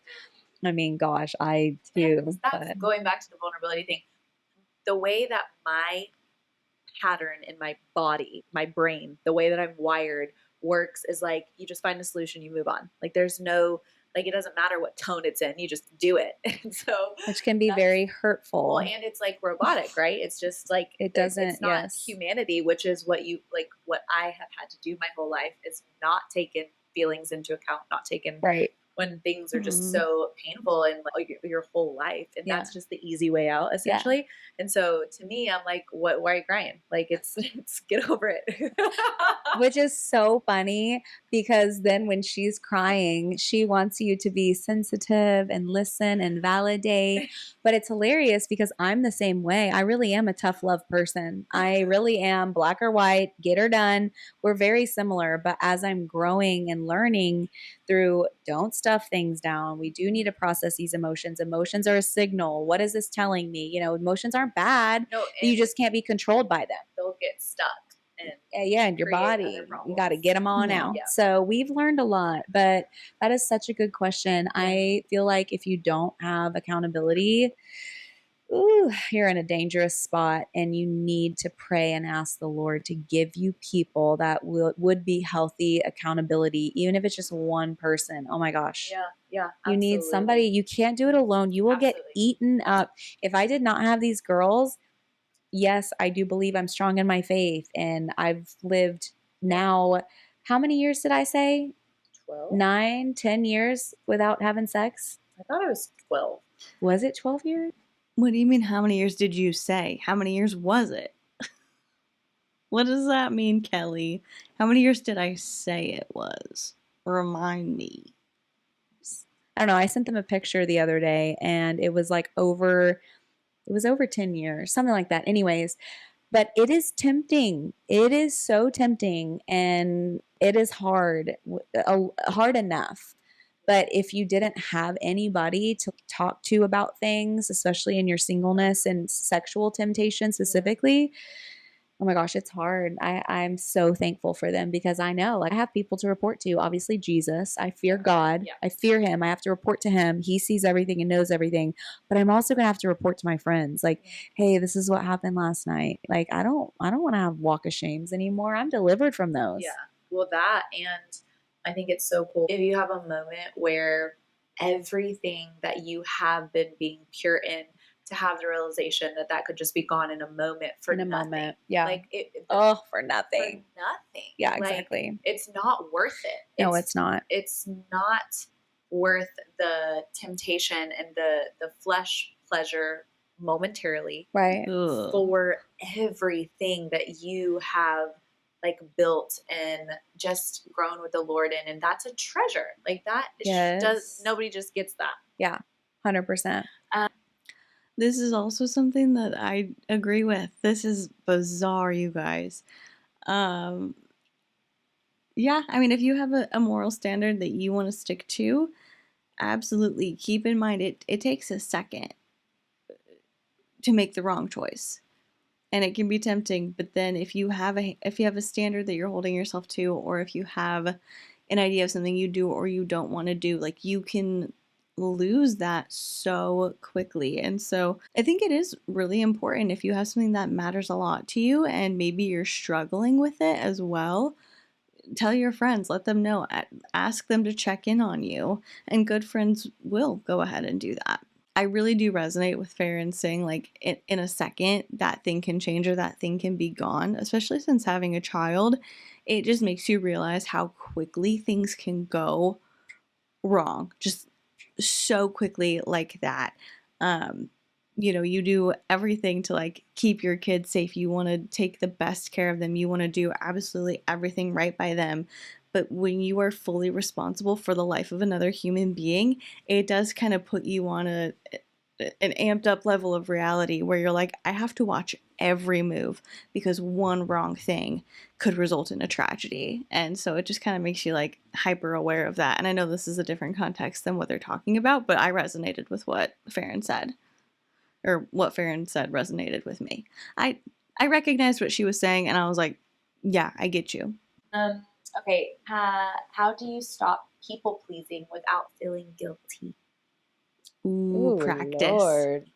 I mean, gosh, I do. That's going back to the vulnerability thing. The way that my pattern in my body, my brain, the way that I'm wired works is like, you just find a solution, you move on. Like there's no, like, it doesn't matter what tone it's in, you just do it. And so, which can be very hurtful. Well, and it's like robotic, right? It's just like, it's not humanity, which is what you, like what I have had to do my whole life, is not taken feelings into account, not taken when things are just so painful in like your whole life. And that's just the easy way out, essentially. Yeah. And so to me, I'm like, why are you crying? Like it's get over it. Which is so funny, because then when she's crying, she wants you to be sensitive and listen and validate. But it's hilarious because I'm the same way. I really am a tough love person. I really am black or white, get her done. We're very similar. But as I'm growing and learning through, don't stuff things down. We do need to process these emotions. Emotions are a signal. What is this telling me? You know, emotions aren't bad. No, you just can't be controlled by them. They'll get stuck. In your body. You got to get them on out. Yeah. So we've learned a lot, but that is such a good question. I feel like if you don't have accountability, you're in a dangerous spot, and you need to pray and ask the Lord to give you people that would be healthy accountability, even if it's just one person. Oh my gosh. Yeah. Yeah. You need somebody. You can't do it alone. You will get eaten up. If I did not have these girls, yes, I do believe I'm strong in my faith, and I've lived now, how many years did I say? 12. 9, 10 years without having sex. I thought it was 12. Was it 12 years? What do you mean, how many years did you say? How many years was it? What does that mean, Kelly? How many years did I say it was? Remind me. I don't know. I sent them a picture the other day, and it was like over 10 years, something like that. Anyways, but it is tempting. It is so tempting, and it is hard enough. But if you didn't have anybody to talk to about things, especially in your singleness and sexual temptation specifically, oh my gosh, it's hard. I'm so thankful for them because I know, like, I have people to report to. Obviously, Jesus. I fear God. Yeah. I fear him. I have to report to him. He sees everything and knows everything. But I'm also going to have to report to my friends. Like, hey, this is what happened last night. Like, I don't want to have walk of shames anymore. I'm delivered from those. Yeah. Well, that, and I think it's so cool if you have a moment where everything that you have been being pure in, to have the realization that that could just be gone in a moment for In a nothing. moment. Yeah. Like for nothing. For nothing. Yeah, Like, exactly. it's not worth it. No, it's not. It's not worth the temptation and the flesh pleasure momentarily, Right. for everything that you have like built and just grown with the Lord in. And that's a treasure. Like that nobody just gets that. Yeah. 100%. This is also something that I agree with. This is bizarre, you guys. Yeah, I mean, if you have a moral standard that you want to stick to, absolutely keep in mind it takes a second to make the wrong choice. And it can be tempting, but then if you have a standard that you're holding yourself to, or if you have an idea of something you do or you don't want to do, like, you can lose that so quickly. And so I think it is really important, if you have something that matters a lot to you and maybe you're struggling with it as well, tell your friends, let them know, ask them to check in on you, and good friends will go ahead and do that. I really do resonate with Farron saying, like, in a second, that thing can change or that thing can be gone, especially since having a child. It just makes you realize how quickly things can go wrong, just so quickly like that. You do everything to, like, keep your kids safe. You want to take the best care of them. You want to do absolutely everything right by them. But when you are fully responsible for the life of another human being, it does kind of put you on an amped up level of reality where you're like, I have to watch every move because one wrong thing could result in a tragedy. And so it just kind of makes you, like, hyper aware of that. And I know this is a different context than what they're talking about, but I resonated with what Farron said, or what Farron said resonated with me. I recognized what she was saying, and I was like, yeah, I get you. Okay, how do you stop people pleasing without feeling guilty? Ooh, practice. Lord.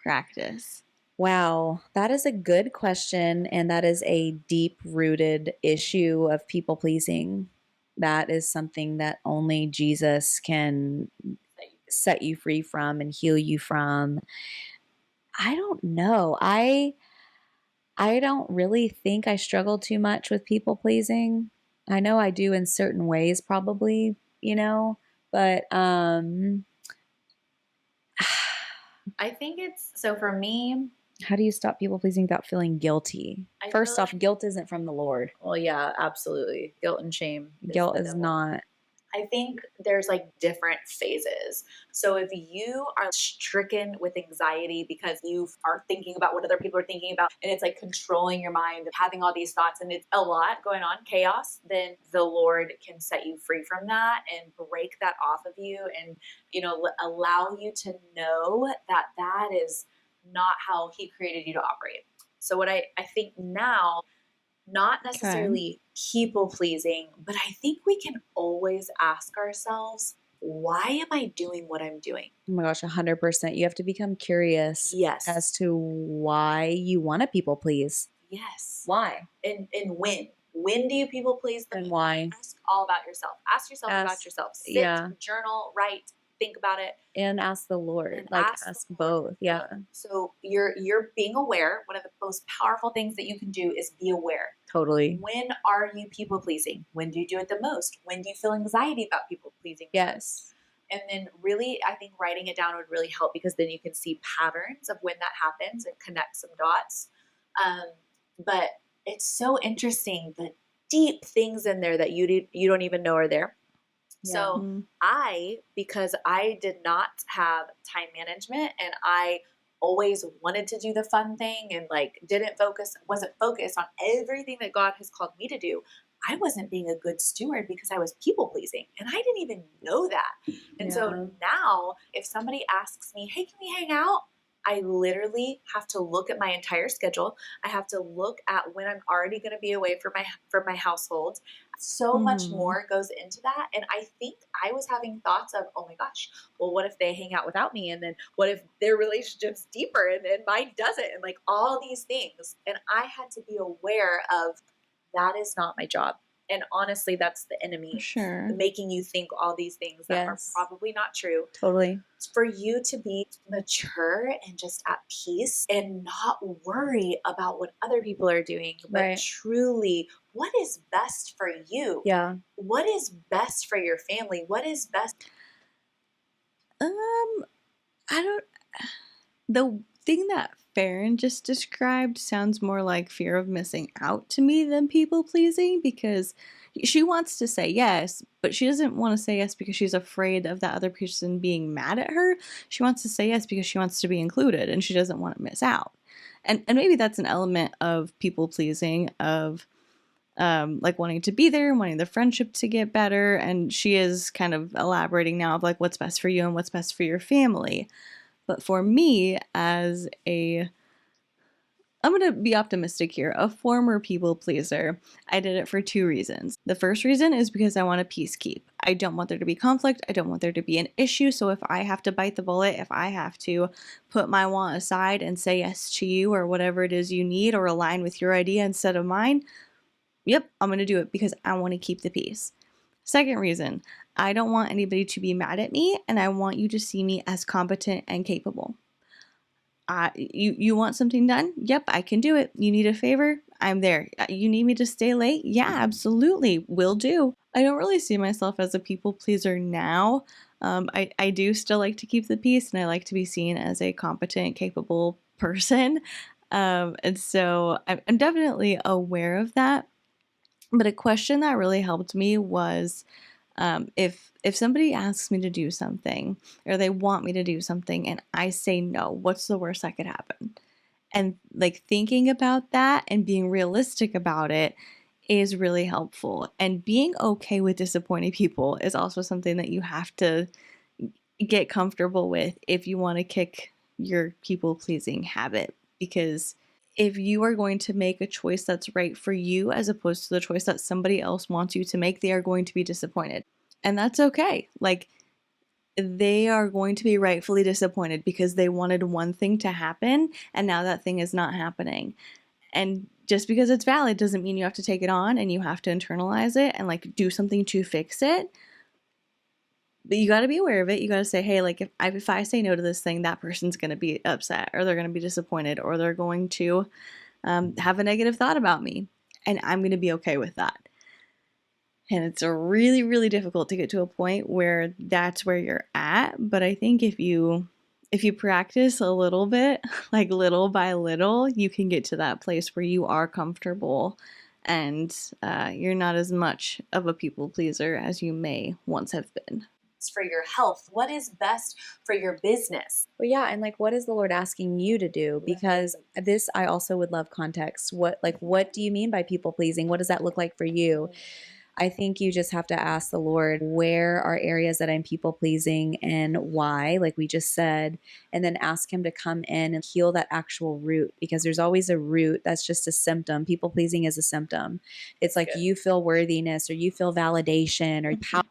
Practice. Wow, that is a good question, and that is a deep-rooted issue of people pleasing. That is something that only Jesus can set you free from and heal you from. I don't know. I don't really think I struggle too much with people pleasing. I know I do in certain ways, probably, but I think it's, so for me, how do you stop people pleasing without feeling guilty? First off, guilt isn't from the Lord. Well, yeah, absolutely. Guilt and shame. Guilt is not. I think there's like different phases. So if you are stricken with anxiety because you are thinking about what other people are thinking about, and it's like controlling your mind, having all these thoughts, and it's a lot going on, chaos, then the Lord can set you free from that and break that off of you, and allow you to know that that is not how He created you to operate. So what I think now, not necessarily people pleasing, but I think we can always ask ourselves, why am I doing what I'm doing? Oh my gosh, 100%. You have to become curious as to why you want to people please. Yes. Why? And when? When do you people please? And why? Ask all about yourself. Ask yourself about yourself. Sit, journal, write, think about it. And ask the Lord. And ask both. Yeah. So you're being aware. One of the most powerful things that you can do is be aware. Totally. When are you people pleasing? When do you do it the most? When do you feel anxiety about people pleasing? Yes. And then really, I think writing it down would really help, because then you can see patterns of when that happens and connect some dots. But it's so interesting, the deep things in there that you don't even know are there. Yeah. So because I did not have time management, and I always wanted to do the fun thing and wasn't focused on everything that God has called me to do, I wasn't being a good steward because I was people pleasing. And I didn't even know that. And so now, if somebody asks me, hey, can we hang out? I literally have to look at my entire schedule. I have to look at when I'm already going to be away from my household. So much more goes into that. And I think I was having thoughts of, oh my gosh, well, what if they hang out without me? And then what if their relationship's deeper and mine doesn't? And like all these things. And I had to be aware of that is not my job. And honestly, that's the enemy making you think all these things that are probably not true. Totally. For you to be mature and just at peace and not worry about what other people are doing, but truly what is best for you? Yeah. What is best for your family? What is best? The thing that Farron just described sounds more like fear of missing out to me than people pleasing, because she wants to say yes, but she doesn't want to say yes because she's afraid of that other person being mad at her. She wants to say yes because she wants to be included and she doesn't want to miss out. And maybe that's an element of people pleasing, of like wanting to be there, wanting the friendship to get better. And she is kind of elaborating now of like what's best for you and what's best for your family. But for me, as I'm going to be optimistic here, a former people pleaser, I did it for two reasons. The first reason is because I want to peacekeep. I don't want there to be conflict. I don't want there to be an issue. So if I have to bite the bullet, if I have to put my want aside and say yes to you or whatever it is you need, or align with your idea instead of mine, yep, I'm going to do it because I want to keep the peace. Second reason, I don't want anybody to be mad at me, and I want you to see me as competent and capable. You want something done? Yep, I can do it. You need a favor? I'm there. You need me to stay late? Yeah, absolutely. Will do. I don't really see myself as a people pleaser now. I do still like to keep the peace, and I like to be seen as a competent, capable person. And so I'm definitely aware of that. But a question that really helped me was, if somebody asks me to do something or they want me to do something and I say no, what's the worst that could happen? And like thinking about that and being realistic about it is really helpful. And being okay with disappointing people is also something that you have to get comfortable with if you want to kick your people pleasing habit, because if you are going to make a choice that's right for you as opposed to the choice that somebody else wants you to make, they are going to be disappointed. And that's okay. Like, they are going to be rightfully disappointed because they wanted one thing to happen and now that thing is not happening. And just because it's valid doesn't mean you have to take it on and you have to internalize it and like do something to fix it. But you got to be aware of it. You got to say, hey, like if I say no to this thing, that person's going to be upset or they're going to be disappointed or they're going to have a negative thought about me. And I'm going to be okay with that. And it's really, really difficult to get to a point where that's where you're at. But I think if you practice a little bit, like little by little, you can get to that place where you are comfortable and you're not as much of a people pleaser as you may once have been. For your health, what is best for your business? Well, yeah, and like, what is the Lord asking you to do? Because this, I also would love context. What do you mean by people pleasing? What does that look like for you? I think you just have to ask the Lord, where are areas that I'm people pleasing and why, like we just said, and then ask Him to come in and heal that actual root, because there's always a root that's just a symptom. People pleasing is a symptom. It's like you feel worthiness or you feel validation or power.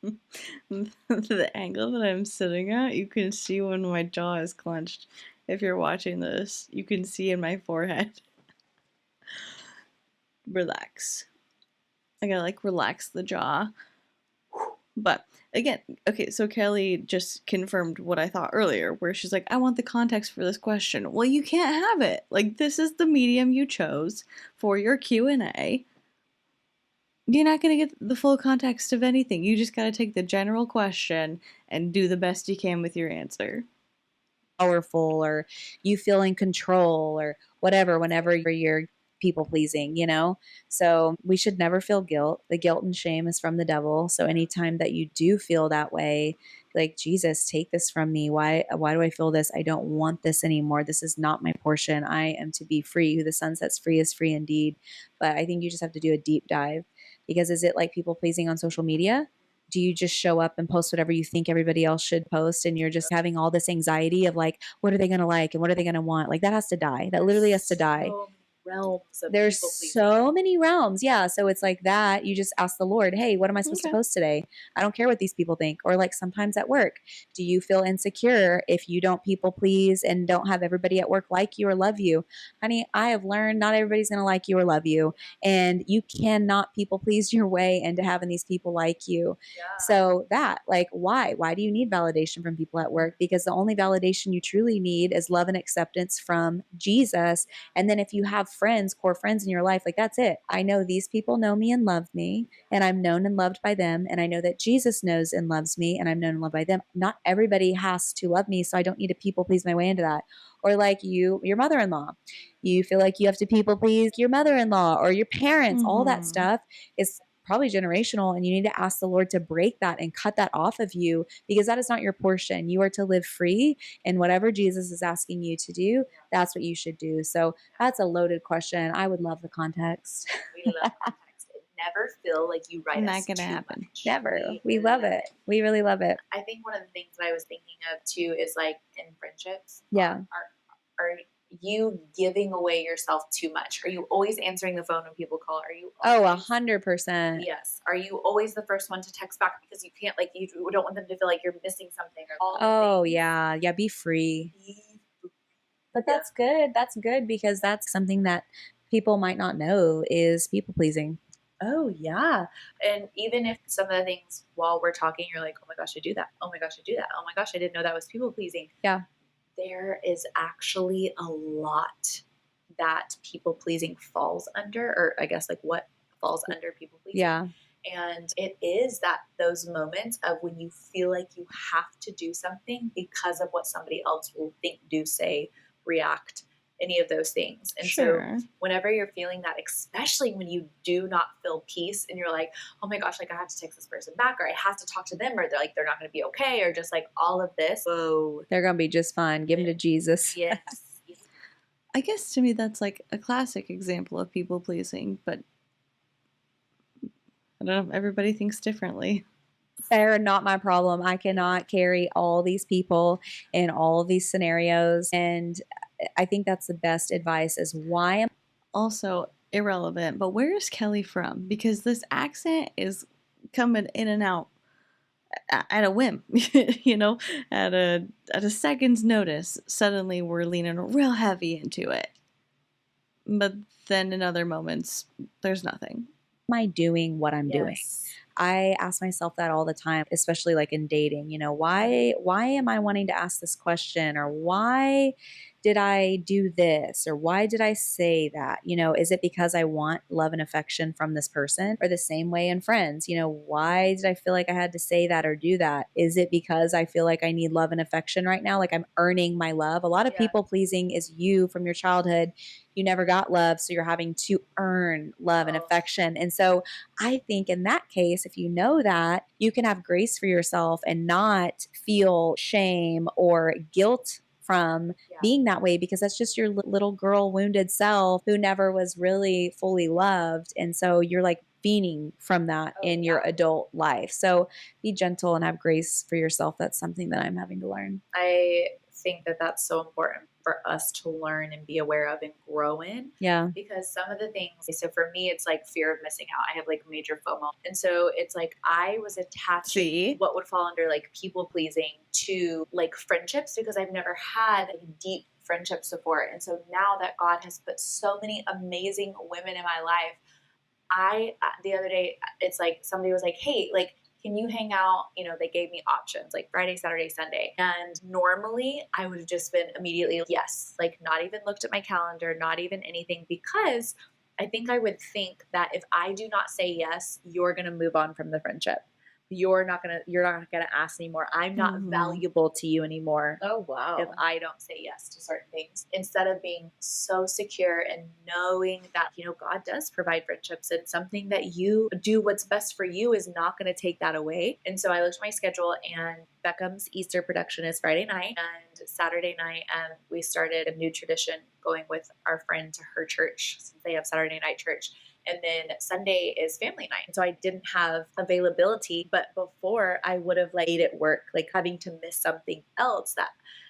The angle that I'm sitting at, you can see when my jaw is clenched. If you're watching this, you can see in my forehead. Relax. I gotta like relax the jaw. But again, okay, so Kelly just confirmed what I thought earlier, where she's like, I want the context for this question. Well, you can't have it. Like, this is the medium you chose for your Q&A. You're not going to get the full context of anything. You just got to take the general question and do the best you can with your answer. Powerful, or you feel in control, or whatever, whenever you're people pleasing, you know? So we should never feel guilt. The guilt and shame is from the devil. So anytime that you do feel that way, like, Jesus, take this from me. Why do I feel this? I don't want this anymore. This is not my portion. I am to be free. Who the Son sets free is free indeed. But I think you just have to do a deep dive, Because is it like people pleasing on social media? Do you just show up and post whatever you think everybody else should post, and you're just having all this anxiety of like, what are they going to like and what are they going to want? Like that has to die. That literally has to die. Realms of There's people pleasing. so many realms. Yeah. So it's like that. You just ask the Lord, hey, what am I supposed to Okay. post today? I don't care what these people think. Or like sometimes at work, do you feel insecure if you don't people please and don't have everybody at work like you or love you? Honey, I have learned not everybody's going to like you or love you. And you cannot people please your way into having these people like you. Yeah. So that, like, why? Why do you need validation from people at work? Because the only validation you truly need is love and acceptance from Jesus. And then if you have friends, core friends in your life, like that's it. I know these people know me and love me, and I'm known and loved by them. And I know that Jesus knows and loves me, and I'm known and loved by them. Not everybody has to love me, so I don't need to people please my way into that. Or like your mother-in-law. You feel like you have to people please your mother-in-law or your parents. All that stuff is probably generational, and you need to ask the Lord to break that and cut that off of you, because that is not your portion. You are to live free, and whatever Jesus is asking you to do, that's what you should do. So that's a loaded question. I would love the context. We love context. It never feel like you write Not us gonna too happen. much. Never. We love it. We really love it. I think one of the things that I was thinking of too is like in friendships. Yeah. Are you giving away yourself too much? Are you always answering the phone when people call? Are you Oh, always, 100%. Yes. Are you always the first one to text back because you can't, like, you don't want them to feel like you're missing something or all the Oh, things? yeah. Yeah. Be free. But that's good. That's good, because that's something that people might not know is people pleasing. Oh, yeah. And even if some of the things while we're talking, you're like, oh my gosh, I do that. Oh my gosh, I do that. Oh my gosh, I didn't know that was people pleasing. Yeah. There is actually a lot that people pleasing falls under, or I guess like what falls under people pleasing. Yeah. And it is that those moments of when you feel like you have to do something because of what somebody else will think, do, say, react, any of those things. And Sure. so whenever you're feeling that, especially when you do not feel peace and you're like, oh my gosh, like I have to text this person back, or I have to talk to them, or they're not going to be okay, or just like all of this. Whoa. They're going to be just fine. Give them to Jesus. Yes. I guess to me that's like a classic example of people pleasing, but I don't know, everybody thinks differently. They're not my problem. I cannot carry all these people in all of these scenarios. And I think that's the best advice is why am Also irrelevant, but where is Kelly from? Because this accent is coming in and out at a whim, you know, at a second's notice. Suddenly we're leaning real heavy into it. But then in other moments, there's nothing. I doing what I'm doing? I ask myself that all the time, especially like in dating, you know, why am I wanting to ask this question, or why did I do this, or why did I say that? You know, is it because I want love and affection from this person? Or the same way in friends, you know, why did I feel like I had to say that or do that? Is it because I feel like I need love and affection right now? Like I'm earning my love. A lot of people pleasing is you from your childhood. You never got love, so you're having to earn love and affection. And so I think in that case, if you know that, you can have grace for yourself and not feel shame or guilt from being that way, because that's just your little girl wounded self who never was really fully loved. And so you're like fiending from that in your adult life. So be gentle and have grace for yourself. That's something that I'm having to learn. I think that that's so important for us to learn and be aware of and grow in. Yeah. Because some of the things, so for me, it's like fear of missing out. I have like major FOMO. And so it's like I was attaching what would fall under like people pleasing to like friendships, because I've never had like deep friendships before. And so now that God has put so many amazing women in my life, the other day, it's like somebody was like, hey, like, can you hang out? You know, they gave me options like Friday, Saturday, Sunday. And normally I would have just been immediately yes, like not even looked at my calendar, not even anything, because I think I would think that if I do not say yes, you're going to move on from the friendship. You're not going to ask anymore. I'm not valuable to you anymore. Oh, wow. If I don't say yes to certain things, instead of being so secure and knowing that, you know, God does provide friendships, and something that you do what's best for you is not going to take that away. And so I looked at my schedule, and Beckham's Easter production is Friday night and Saturday night. And we started a new tradition going with our friend to her church, since they have Saturday night church. And then Sunday is family night. So I didn't have availability, but before I would have like made it work, like having to miss something else that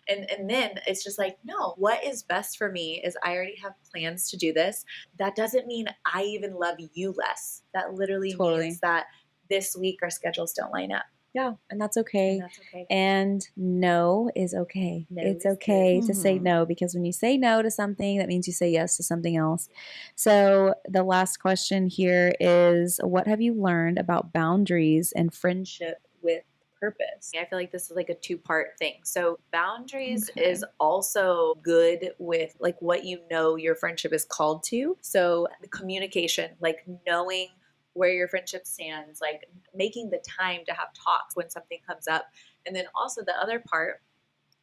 and then it's just like, no, what is best for me is I already have plans to do this. That doesn't mean I even love you less. That literally means that this week our schedules don't line up. Yeah, and that's okay. And that's okay. And no is okay. No it's is okay good. to say no, because when you say no to something, that means you say yes to something else. So the last question here is, what have you learned about boundaries and friendship with purpose? I feel like this is like a two-part thing. So boundaries is also good with like what you know your friendship is called to. So the communication, like knowing where your friendship stands, like making the time to have talks when something comes up. And then also the other part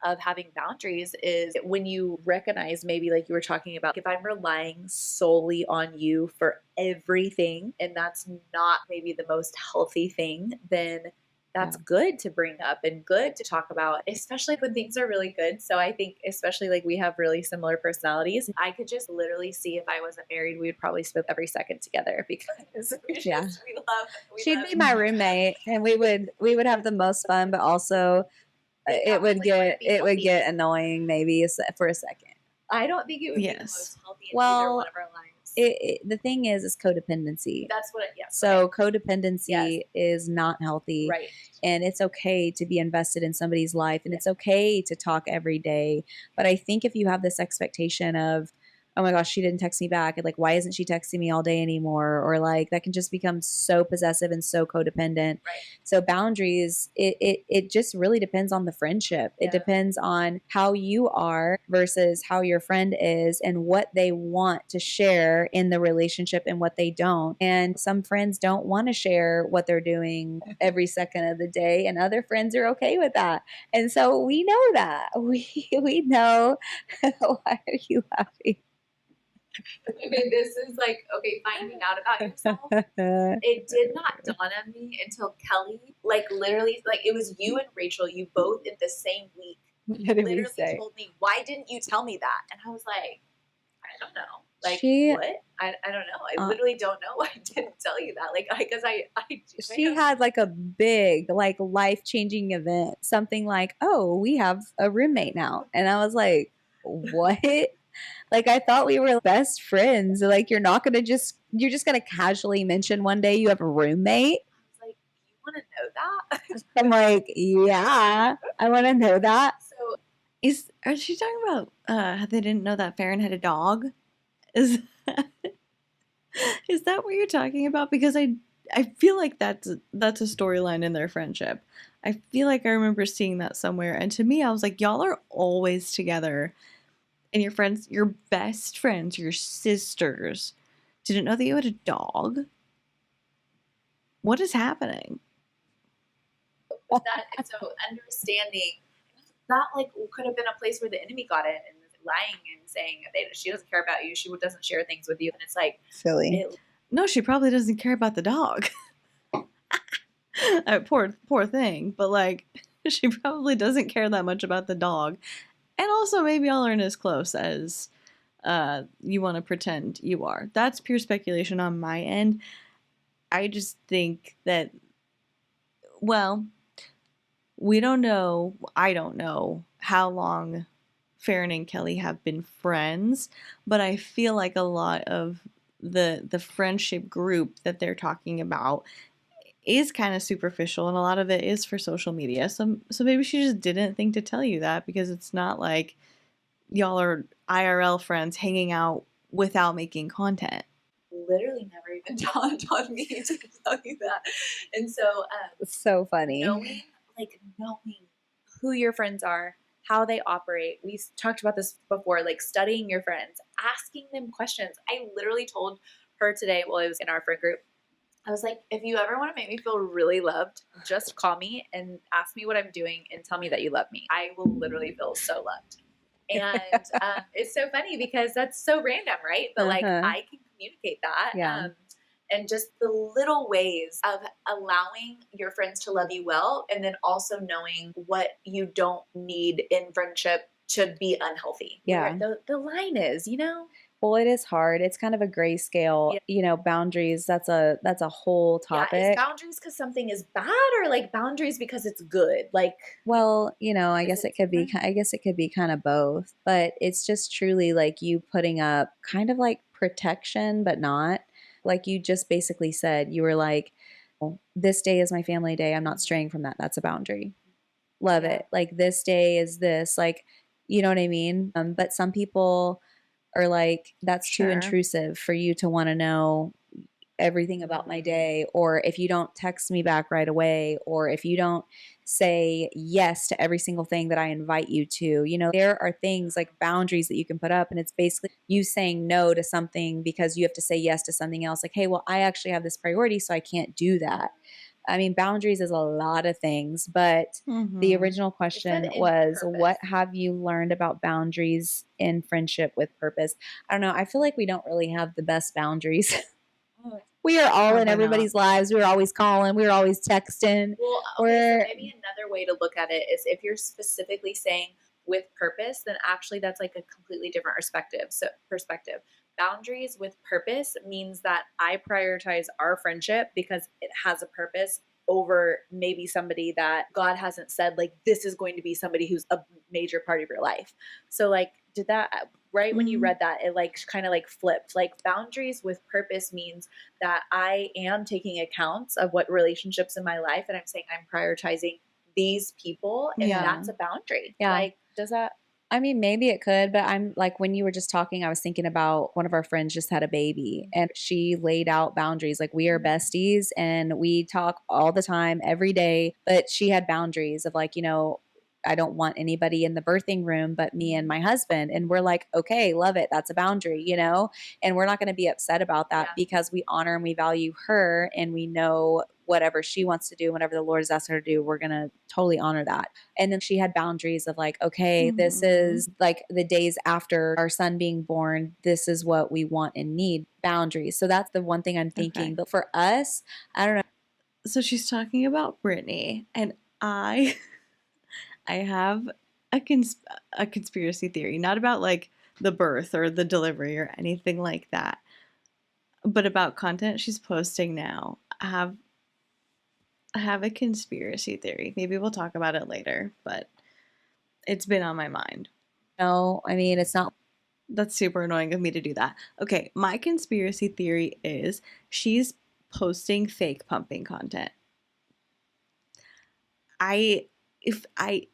of having boundaries is when you recognize, maybe like you were talking about, if I'm relying solely on you for everything and that's not maybe the most healthy thing, then that's good to bring up and good to talk about, especially when things are really good. So I think especially like we have really similar personalities. I could just literally see if I wasn't married, we would probably spend every second together because we love. She'd be my roommate and we would have the most fun, but also it would get annoying maybe for a second. I don't think it would be the most healthy in either one of our lives. The thing is codependency. That's what So codependency is not healthy. Right. And it's okay to be invested in somebody's life, and it's okay to talk every day. But I think if you have this expectation of, oh my gosh, she didn't text me back, and like, why isn't she texting me all day anymore? Or like, that can just become so possessive and so codependent. Right. So boundaries, it just really depends on the friendship. It depends on how you are versus how your friend is and what they want to share in the relationship and what they don't. And some friends don't want to share what they're doing every second of the day, and other friends are okay with that. And so we know that. We know. Why are you laughing? Okay, this is like, finding out about yourself. It did not dawn on me until Kelly, like literally, like it was you and Rachel, you both in the same week, literally told me, why didn't you tell me that? And I was like, I don't know. Like, what? I don't know. I literally don't know why I didn't tell you that. Like, because she had like a big, like life-changing event, something like, oh, we have a roommate now. And I was like, what? Like, I thought we were best friends. Like, you're just going to casually mention one day you have a roommate. I was like, you want to know that? I'm like, yeah, I want to know that. So are she talking about how they didn't know that Farron had a dog? Is that what you're talking about? Because I feel like that's a storyline in their friendship. I feel like I remember seeing that somewhere. And to me, I was like, y'all are always together. And your friends, your best friends, your sisters, didn't know that you had a dog? What is happening? So understanding that like could have been a place where the enemy got in and lying and saying she doesn't care about you, she doesn't share things with you, and it's like silly. No, she probably doesn't care about the dog. Poor thing, but like she probably doesn't care that much about the dog. And also, maybe y'all aren't as close as you want to pretend you are. That's pure speculation on my end. I just think that, well, we don't know. I don't know how long Farron and Kelly have been friends, but I feel like a lot of the friendship group that they're talking about is kind of superficial, and a lot of it is for social media. So maybe she just didn't think to tell you that, because it's not like y'all are IRL friends hanging out without making content. Literally never even dawned on me to tell you that. And so it's so funny. Knowing who your friends are, how they operate. We talked about this before, like studying your friends, asking them questions. I literally told her today, well, it was in our friend group, I was like, if you ever want to make me feel really loved, just call me and ask me what I'm doing and tell me that you love me. I will literally feel so loved. And it's so funny because that's so random, right? But like I can communicate that. Yeah. And just the little ways of allowing your friends to love you well, and then also knowing what you don't need in friendship to be unhealthy. Yeah. Where the line is, Well, it is hard. It's kind of a grayscale, Yeah. you know, boundaries. That's a whole Yeah, is topic. boundaries because something is bad, or like boundaries because it's good? Like, Well, you know, I is guess it it could be different? I guess it could be kind of both, but it's just truly like you putting up kind of like protection, but not. Like you just basically said, you were like, "Well, this day is my family day. I'm not straying from that. That's a boundary. Love Yeah. it. Like this day is this, like, you know what I mean? But some people are like, that's too Sure. intrusive for you to want to know everything about my day, or if you don't text me back right away, or if you don't say yes to every single thing that I invite you to. You know, there are things like boundaries that you can put up, and it's basically you saying no to something because you have to say yes to something else. Like, hey, well, I actually have this priority, so I can't do that. I mean, boundaries is a lot of things, but the Mm-hmm. original It said question in was, what purpose. have you learned about boundaries in friendship with purpose? I don't know. I feel like we don't really have the best boundaries. We are all in Probably not. everybody's lives. We're always calling. We're always texting. Well, okay, so We're maybe another way to look at it is if you're specifically saying with purpose, then actually that's like a completely different perspective. So perspective. Boundaries with purpose means that I prioritize our friendship because it has a purpose over maybe somebody that God hasn't said like this is going to be somebody who's a major part of your life. So like did that right when you Mm, read that it like kind of like flipped. Like boundaries with purpose means that I am taking accounts of what relationships in my life and I'm saying I'm prioritizing these people and yeah. that's a boundary. Yeah. Like does that I mean, maybe it could, but I'm like, when you were just talking, I was thinking about one of our friends just had a baby and she laid out boundaries. Like, we are besties and we talk all the time, every day. But she had boundaries of like, you know, I don't want anybody in the birthing room but me and my husband. And we're like, okay, love it. That's a boundary, you know? And we're not going to be upset about that Yeah. because we honor and we value her and we know whatever she wants to do, whatever the Lord has asked her to do, we're going to totally honor that. And then she had boundaries of like, okay, this Mhm. is like the days after our son being born. This is what we want and need, boundaries. So that's the one thing I'm thinking. Okay. But for us, I don't know. So she's talking about Brittany, and I I have a conspiracy theory, not about like the birth or the delivery or anything like that, but about content she's posting now. I have a conspiracy theory. Maybe we'll talk about it later, but it's been on my mind. No, I mean, it's not. That's super annoying of me to do that. Okay, my conspiracy theory is she's posting fake pumping content. I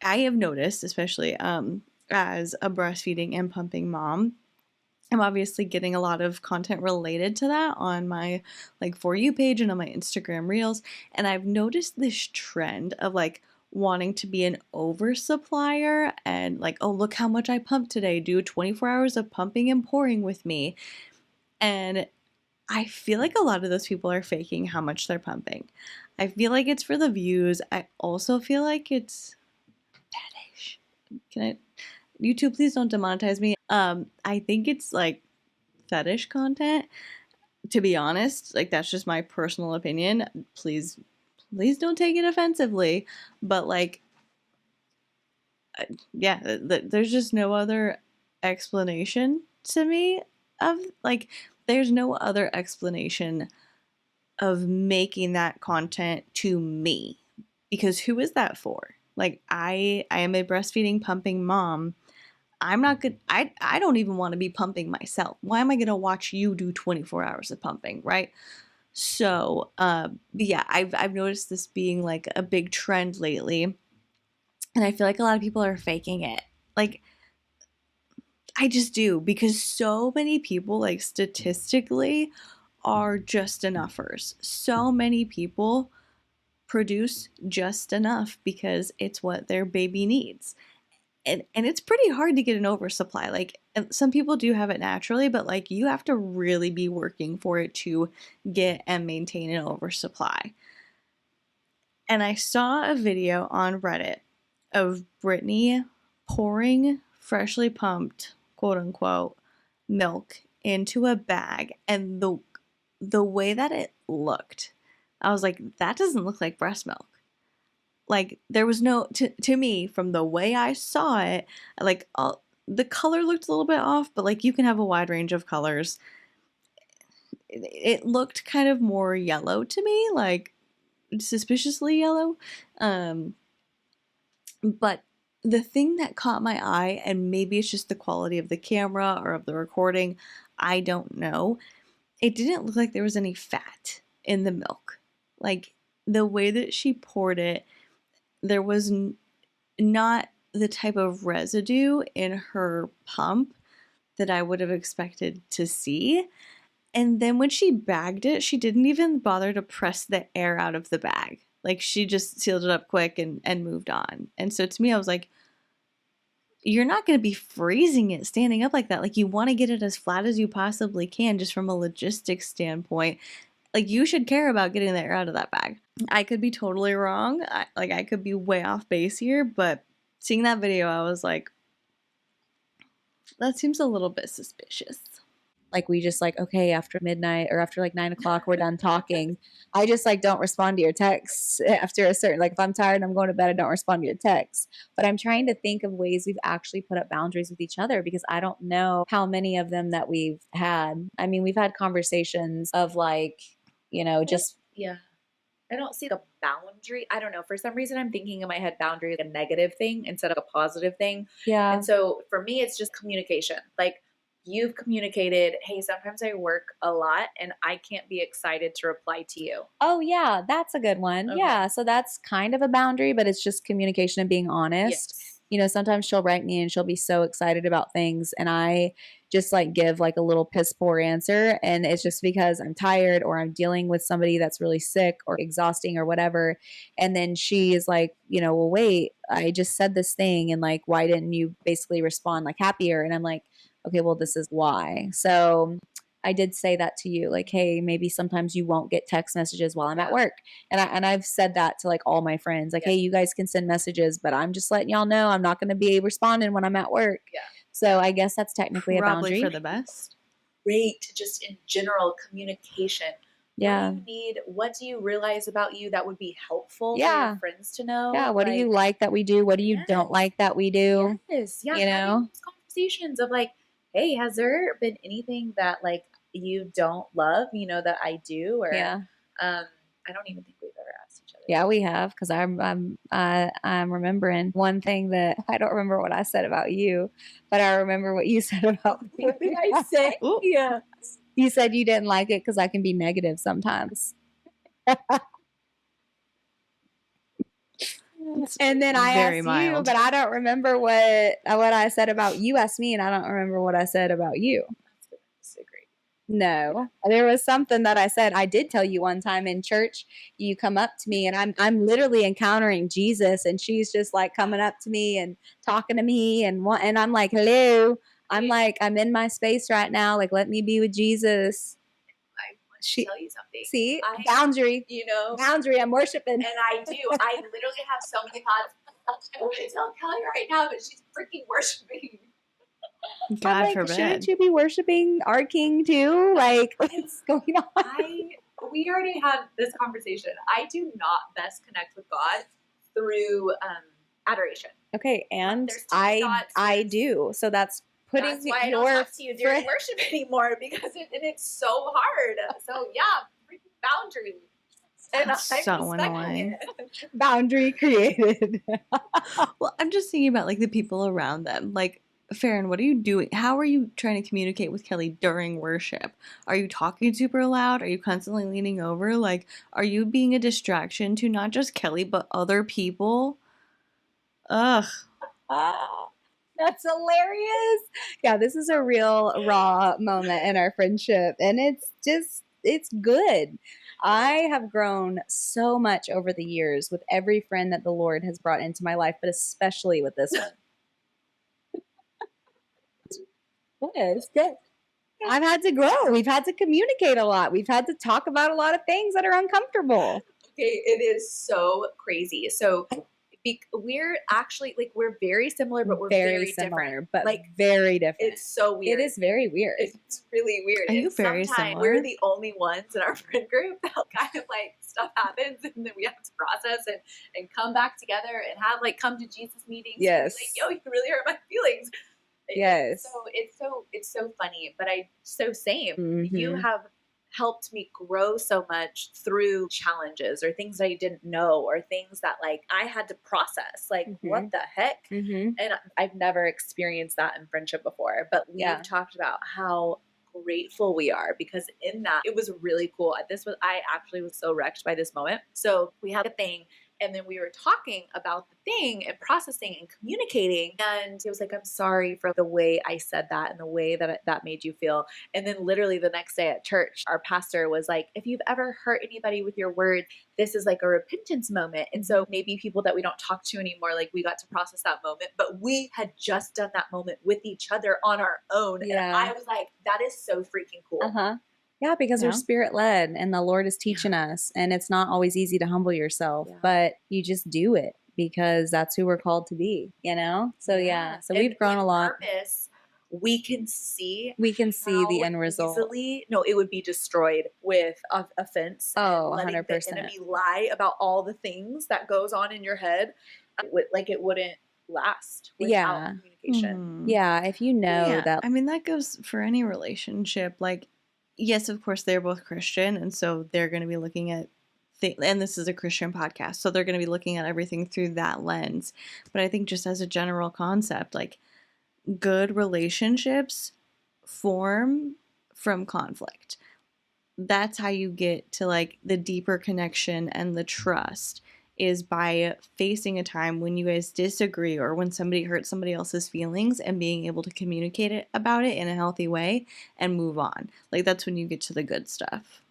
have noticed, especially as a breastfeeding and pumping mom, I'm obviously getting a lot of content related to that on my like For You page and on my Instagram reels, and I've noticed this trend of like wanting to be an oversupplier and like, oh, look how much I pumped today, do 24 hours of pumping and pouring with me. And I feel like a lot of those people are faking how much they're pumping. I feel like it's for the views. I also feel like it's fetish. Can I YouTube, please don't demonetize me. I think it's like fetish content, to be honest. Like that's just my personal opinion. Please don't take it offensively, but like yeah, there's just no other explanation to me of like there's no other explanation of making that content to me, because who is that for? Like I am a breastfeeding pumping mom. I'm not good. I don't even want to be pumping myself. Why am I going to watch you do 24 hours of pumping, right? So, yeah, I've noticed this being like a big trend lately, and I feel like a lot of people are faking it. Like I just do, because so many people like statistically are just enoughers. So many people produce just enough because it's what their baby needs. And it's pretty hard to get an oversupply. Like some people do have it naturally, but like you have to really be working for it to get and maintain an oversupply. And I saw a video on Reddit of Brittany pouring freshly pumped, quote unquote, milk into a bag, and the way that it looked, I was like, that doesn't look like breast milk. Like there was no, to me, from the way I saw it, like the color looked a little bit off, but like you can have a wide range of colors. It looked kind of more yellow to me, like suspiciously yellow. But the thing that caught my eye, and maybe it's just the quality of the camera or of the recording, I don't know. It didn't look like there was any fat in the milk. Like the way that she poured it, there was not the type of residue in her pump that I would have expected to see. And then when she bagged it, she didn't even bother to press the air out of the bag. Like she just sealed it up quick and moved on. And so to me, I was like, you're not going to be freezing it standing up like that. Like you want to get it as flat as you possibly can, just from a logistics standpoint. Like you should care about getting the air out of that bag. I could be totally wrong. I could be way off base here, but seeing that video, I was like, that seems a little bit suspicious. Like we just like, okay, after midnight or after like 9 o'clock, we're done talking. I just like don't respond to your texts after a certain, like if I'm tired and I'm going to bed, I don't respond to your texts. But I'm trying to think of ways we've actually put up boundaries with each other, because I don't know how many of them that we've had. I mean, we've had conversations of like, you know, just. Yeah. I don't see the boundary. I don't know. For some reason, I'm thinking in my head boundary like a negative thing instead of a positive thing. Yeah. And so for me, it's just communication. Like you've communicated, hey, sometimes I work a lot and I can't be excited to reply to you. Oh, yeah, that's a good one. Okay. Yeah. So that's kind of a boundary, but it's just communication and being honest. Yes. You know, sometimes she'll write me and she'll be so excited about things, and I just like give like a little piss poor answer. And it's just because I'm tired or I'm dealing with somebody that's really sick or exhausting or whatever. And then she is like, you know, well, wait, I just said this thing, and like, why didn't you basically respond like happier? And I'm like, okay, well, this is why. So I did say that to you, like, hey, maybe sometimes you won't get text messages while I'm at work. And I've said that to like all my friends, like, hey, you guys can send messages, but I'm just letting y'all know I'm not going to be responding when I'm at work. Yeah. So I guess that's technically Probably a boundary. for the best. Great, just in general communication. Yeah. What do you need? What do you realize about you that would be helpful for your friends to know? Yeah. What do you like that we do? What do you don't like that we do? Yes. Yeah. You know, those conversations of like, hey, has there been anything that like you don't love, you know, that I do? Or I don't even think we've ever asked each other. Yeah, we have, because I'm remembering one thing that I don't remember what I said about you, but I remember what you said about me. What did I say? Yeah, you said you didn't like it because I can be negative sometimes. And then I asked you, but I don't remember what I said about you. Asked me, and I don't remember what I said about you. No, there was something that I said. I did tell you one time in church, you come up to me and I'm literally encountering Jesus, and she's just like coming up to me and talking to me, and I'm like, hello. I'm like, I'm in my space right now. Like, let me be with Jesus. I want to tell you something. See, boundary. You know, boundary. I'm worshiping, and I do. I literally have so many thoughts. I want to tell Kelly right now, but she's freaking worshiping. God like, forbid. Shouldn't you be worshiping our King too? Like, what's going on? We already had this conversation. I do not best connect with God through adoration. Okay, and I do. So that's putting that's why I don't talk to you during worship anymore, because it's so hard. So yeah, freaking boundary. And that's so annoying. Boundary created. Well, I'm just thinking about like the people around them. Like, Farron, what are you doing? How are you trying to communicate with Kelly during worship? Are you talking super loud? Are you constantly leaning over? Like, are you being a distraction to not just Kelly, but other people? Ugh. That's hilarious. Yeah, this is a real raw moment in our friendship, and it's good. I have grown so much over the years with every friend that the Lord has brought into my life, but especially with this one. It's good. I've had to grow. We've had to communicate a lot. We've had to talk about a lot of things that are uncomfortable. Okay, it is so crazy. So we're actually like, we're very similar, but we're very similar, different. but like very different. It's so weird. It is very weird. It's really weird. Are you very similar? We're the only ones in our friend group that kind of like stuff happens and then we have to process and come back together and have like come to Jesus meetings. Yes. Like, yo, you really hurt my feelings. Yes. It's so funny, but same. You Mm-hmm. have helped me grow so much through challenges or things I didn't know or things that like I had to process. Like, what the heck? Mm-hmm. And I've never experienced that in friendship before, but we've talked about how grateful we are because in that it was really cool. I actually was so wrecked by this moment. So we had a thing and then we were talking about the thing and processing and communicating. And it was like, I'm sorry for the way I said that and the way that made you feel. And then literally the next day at church, our pastor was like, if you've ever hurt anybody with your words, this is like a repentance moment. And so maybe people that we don't talk to anymore, like we got to process that moment, but we had just done that moment with each other on our own. And I was like, that is so freaking cool. Yeah, because we're spirit led and the Lord is teaching us, and it's not always easy to humble yourself, but you just do it because that's who we're called to be, you know? So so we've grown a lot. Purpose, we can see the end result. It would be destroyed with offense. Oh, and letting 100%. the enemy lie about all the things that goes on in your head. It wouldn't last without communication. Yeah, if you know that. I mean, that goes for any relationship. Like, yes, of course, they're both Christian, and so they're going to be looking at and this is a Christian podcast, so they're going to be looking at everything through that lens. But I think just as a general concept, like, good relationships form from conflict. That's how you get to like the deeper connection and the trust, is by facing a time when you guys disagree or when somebody hurts somebody else's feelings and being able to communicate about it in a healthy way and move on. Like, that's when you get to the good stuff.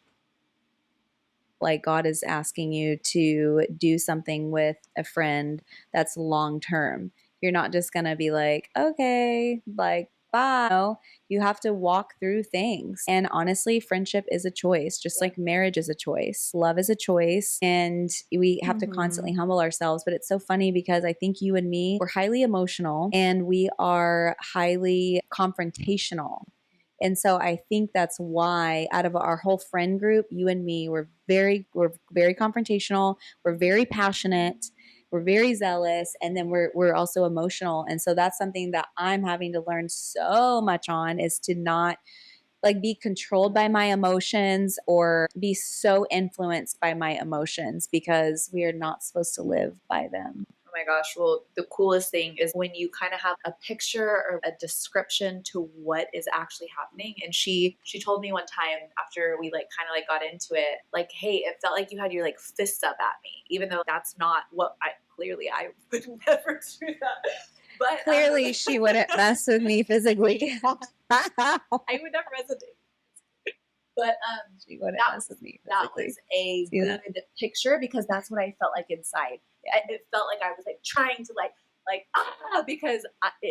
Like, God is asking you to do something with a friend that's long term. You're not just going to be like, okay, like, bye. No, you have to walk through things. And honestly, friendship is a choice, just like marriage is a choice. Love is a choice. And we have to constantly humble ourselves. But it's so funny because I think you and me, we're highly emotional and we are highly confrontational. And so I think that's why out of our whole friend group, you and me, we're very confrontational. We're very passionate. We're very zealous. And then we're also emotional. And so that's something that I'm having to learn so much on, is to not like be controlled by my emotions or be so influenced by my emotions, because we are not supposed to live by them. Oh my gosh. Well, the coolest thing is when you kind of have a picture or a description to what is actually happening. And she told me one time after we like kind of like got into it, like, hey, it felt like you had your like fists up at me, even though that's not what I would never do that. But clearly she wouldn't mess with me physically. I would never mess with it. But she wouldn't mess with me physically. That was a good picture because that's what I felt like inside. It felt like I was like trying to because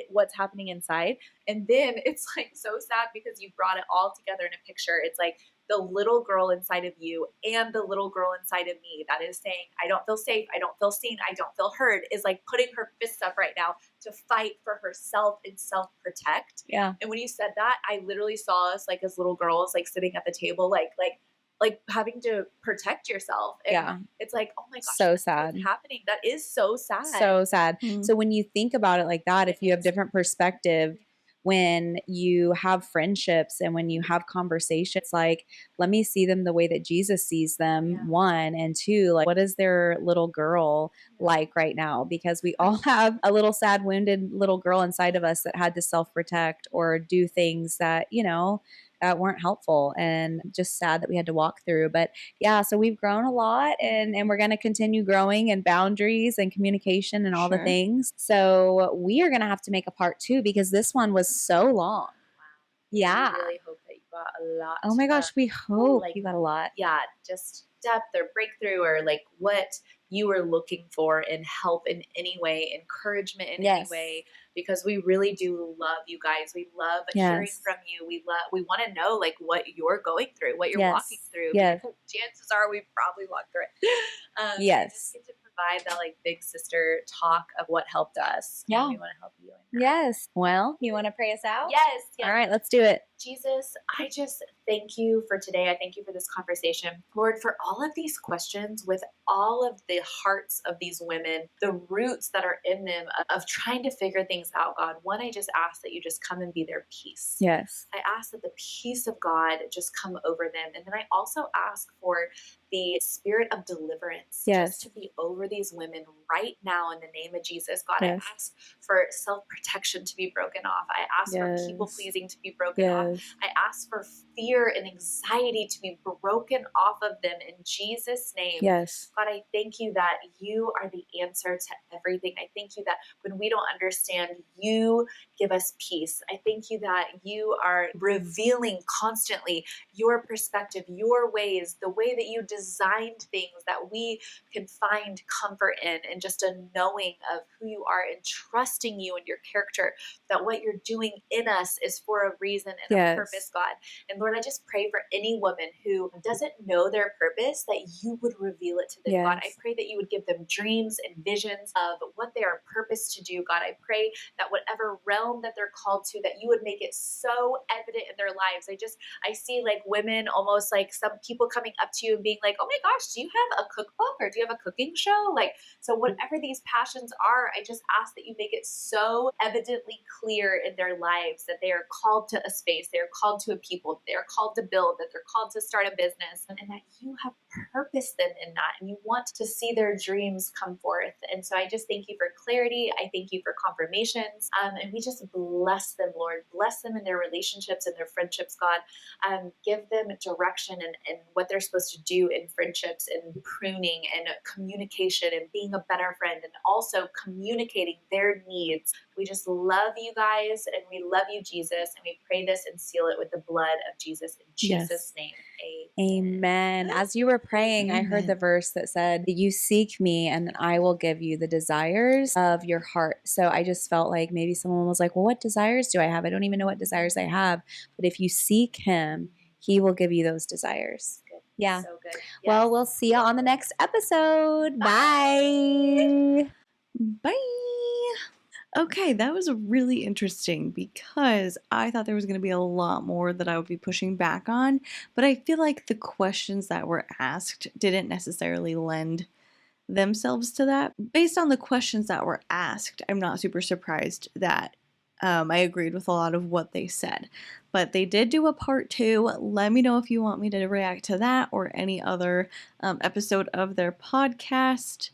what's happening inside. And then it's like so sad because you brought it all together in a picture. It's like the little girl inside of you and the little girl inside of me that is saying, I don't feel safe, I don't feel seen, I don't feel heard, is like putting her fists up right now to fight for herself and self-protect. Yeah. And when you said that, I literally saw us like as little girls, like sitting at the table, like having to protect yourself. And it's like, oh my gosh, so sad. What's happening? That is so sad. So sad. Mm-hmm. So when you think about it like that, if you have different perspective, when you have friendships and when you have conversations, like, let me see them the way that Jesus sees them, one, and two, like, what is their little girl like right now? Because we all have a little sad, wounded little girl inside of us that had to self-protect or do things that, that weren't helpful, and just sad that we had to walk through. But yeah, so we've grown a lot, and we're going to continue growing in boundaries and communication and all the things. So we are going to have to make a part 2 because this one was so long. Yeah. I really hope that you got a lot. Oh my gosh, we hope you got a lot. Yeah, just depth or breakthrough or like what you were looking for in help in any way, encouragement in any way, because we really do love you guys. We love hearing from you. We want to know like what you're going through, what you're walking through. Yes. Chances are we probably walked through it. Just get to provide that like big sister talk of what helped us. Yeah. And we want to help you. Yes. Well, you want to pray us out? Yes. All right, let's do it. Jesus, I just thank you for today. I thank you for this conversation. Lord, for all of these questions with all of the hearts of these women, the roots that are in them of trying to figure things out, God, one, I just ask that you just come and be their peace. Yes. I ask that the peace of God just come over them. And then I also ask for the spirit of deliverance just to be over these women right now in the name of Jesus. God, I ask for self-protection to be broken off. I ask for people-pleasing to be broken off. I ask for fear and anxiety to be broken off of them in Jesus' name. Yes. God, I thank you that you are the answer to everything. I thank you that when we don't understand, you give us peace. I thank you that you are revealing constantly your perspective, your ways, the way that you designed things, that we can find comfort in, and just a knowing of who you are and trusting you and your character, that what you're doing in us is for a reason and a purpose, God. And Lord, I just pray for any woman who doesn't know their purpose, that you would reveal it to them, God. I pray that you would give them dreams and visions of what they are purposed to do, God. I pray that whatever realm that they're called to, that you would make it so evident in their lives. I see like women, almost like some people coming up to you and being like, oh my gosh, do you have a cookbook or do you have a cooking show? Like, so whatever these passions are, I just ask that you make it so evidently clear in their lives that they are called to a space, they are called to a people, they are called to build, that they're called to start a business, and that you have purposed them in that, and you want to see their dreams come forth. And so I just thank you for clarity. I thank you for confirmations. And we just bless them, Lord. Bless them in their relationships and their friendships, God. Give them direction and what they're supposed to do in friendships and pruning and communication and being a better friend, and also communicating their needs. We just love you guys, and we love you, Jesus, and we pray this and seal it with the blood of Jesus in Jesus' name. Amen. As you were praying, I heard the verse that said, you seek me and I will give you the desires of your heart. So I just felt like maybe someone was like, well, what desires do I have? I don't even know what desires I have. But if you seek him, he will give you those desires. Good. Yeah. So good. Yes. Well, we'll see you on the next episode. Bye. Bye. Okay, that was really interesting because I thought there was going to be a lot more that I would be pushing back on, but I feel like the questions that were asked didn't necessarily lend themselves to that. Based on the questions that were asked, I'm not super surprised that I agreed with a lot of what they said. But they did do a part 2. Let me know if you want me to react to that or any other episode of their podcast.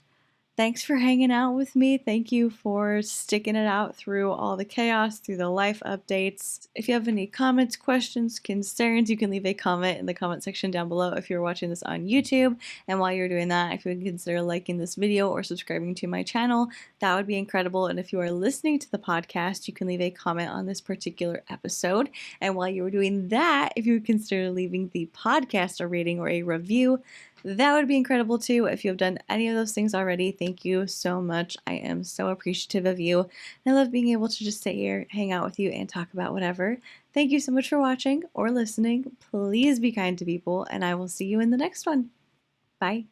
Thanks for hanging out with me. Thank you for sticking it out through all the chaos, through the life updates. If you have any comments, questions, concerns, you can leave a comment in the comment section down below if you're watching this on YouTube. And while you're doing that, if you would consider liking this video or subscribing to my channel, that would be incredible. And if you are listening to the podcast, you can leave a comment on this particular episode. And while you were doing that, if you would consider leaving the podcast a rating or a review, that would be incredible too. If you have done any of those things already, thank you so much. I am so appreciative of you. And I love being able to just sit here, hang out with you, and talk about whatever. Thank you so much for watching or listening. Please be kind to people, and I will see you in the next one. Bye.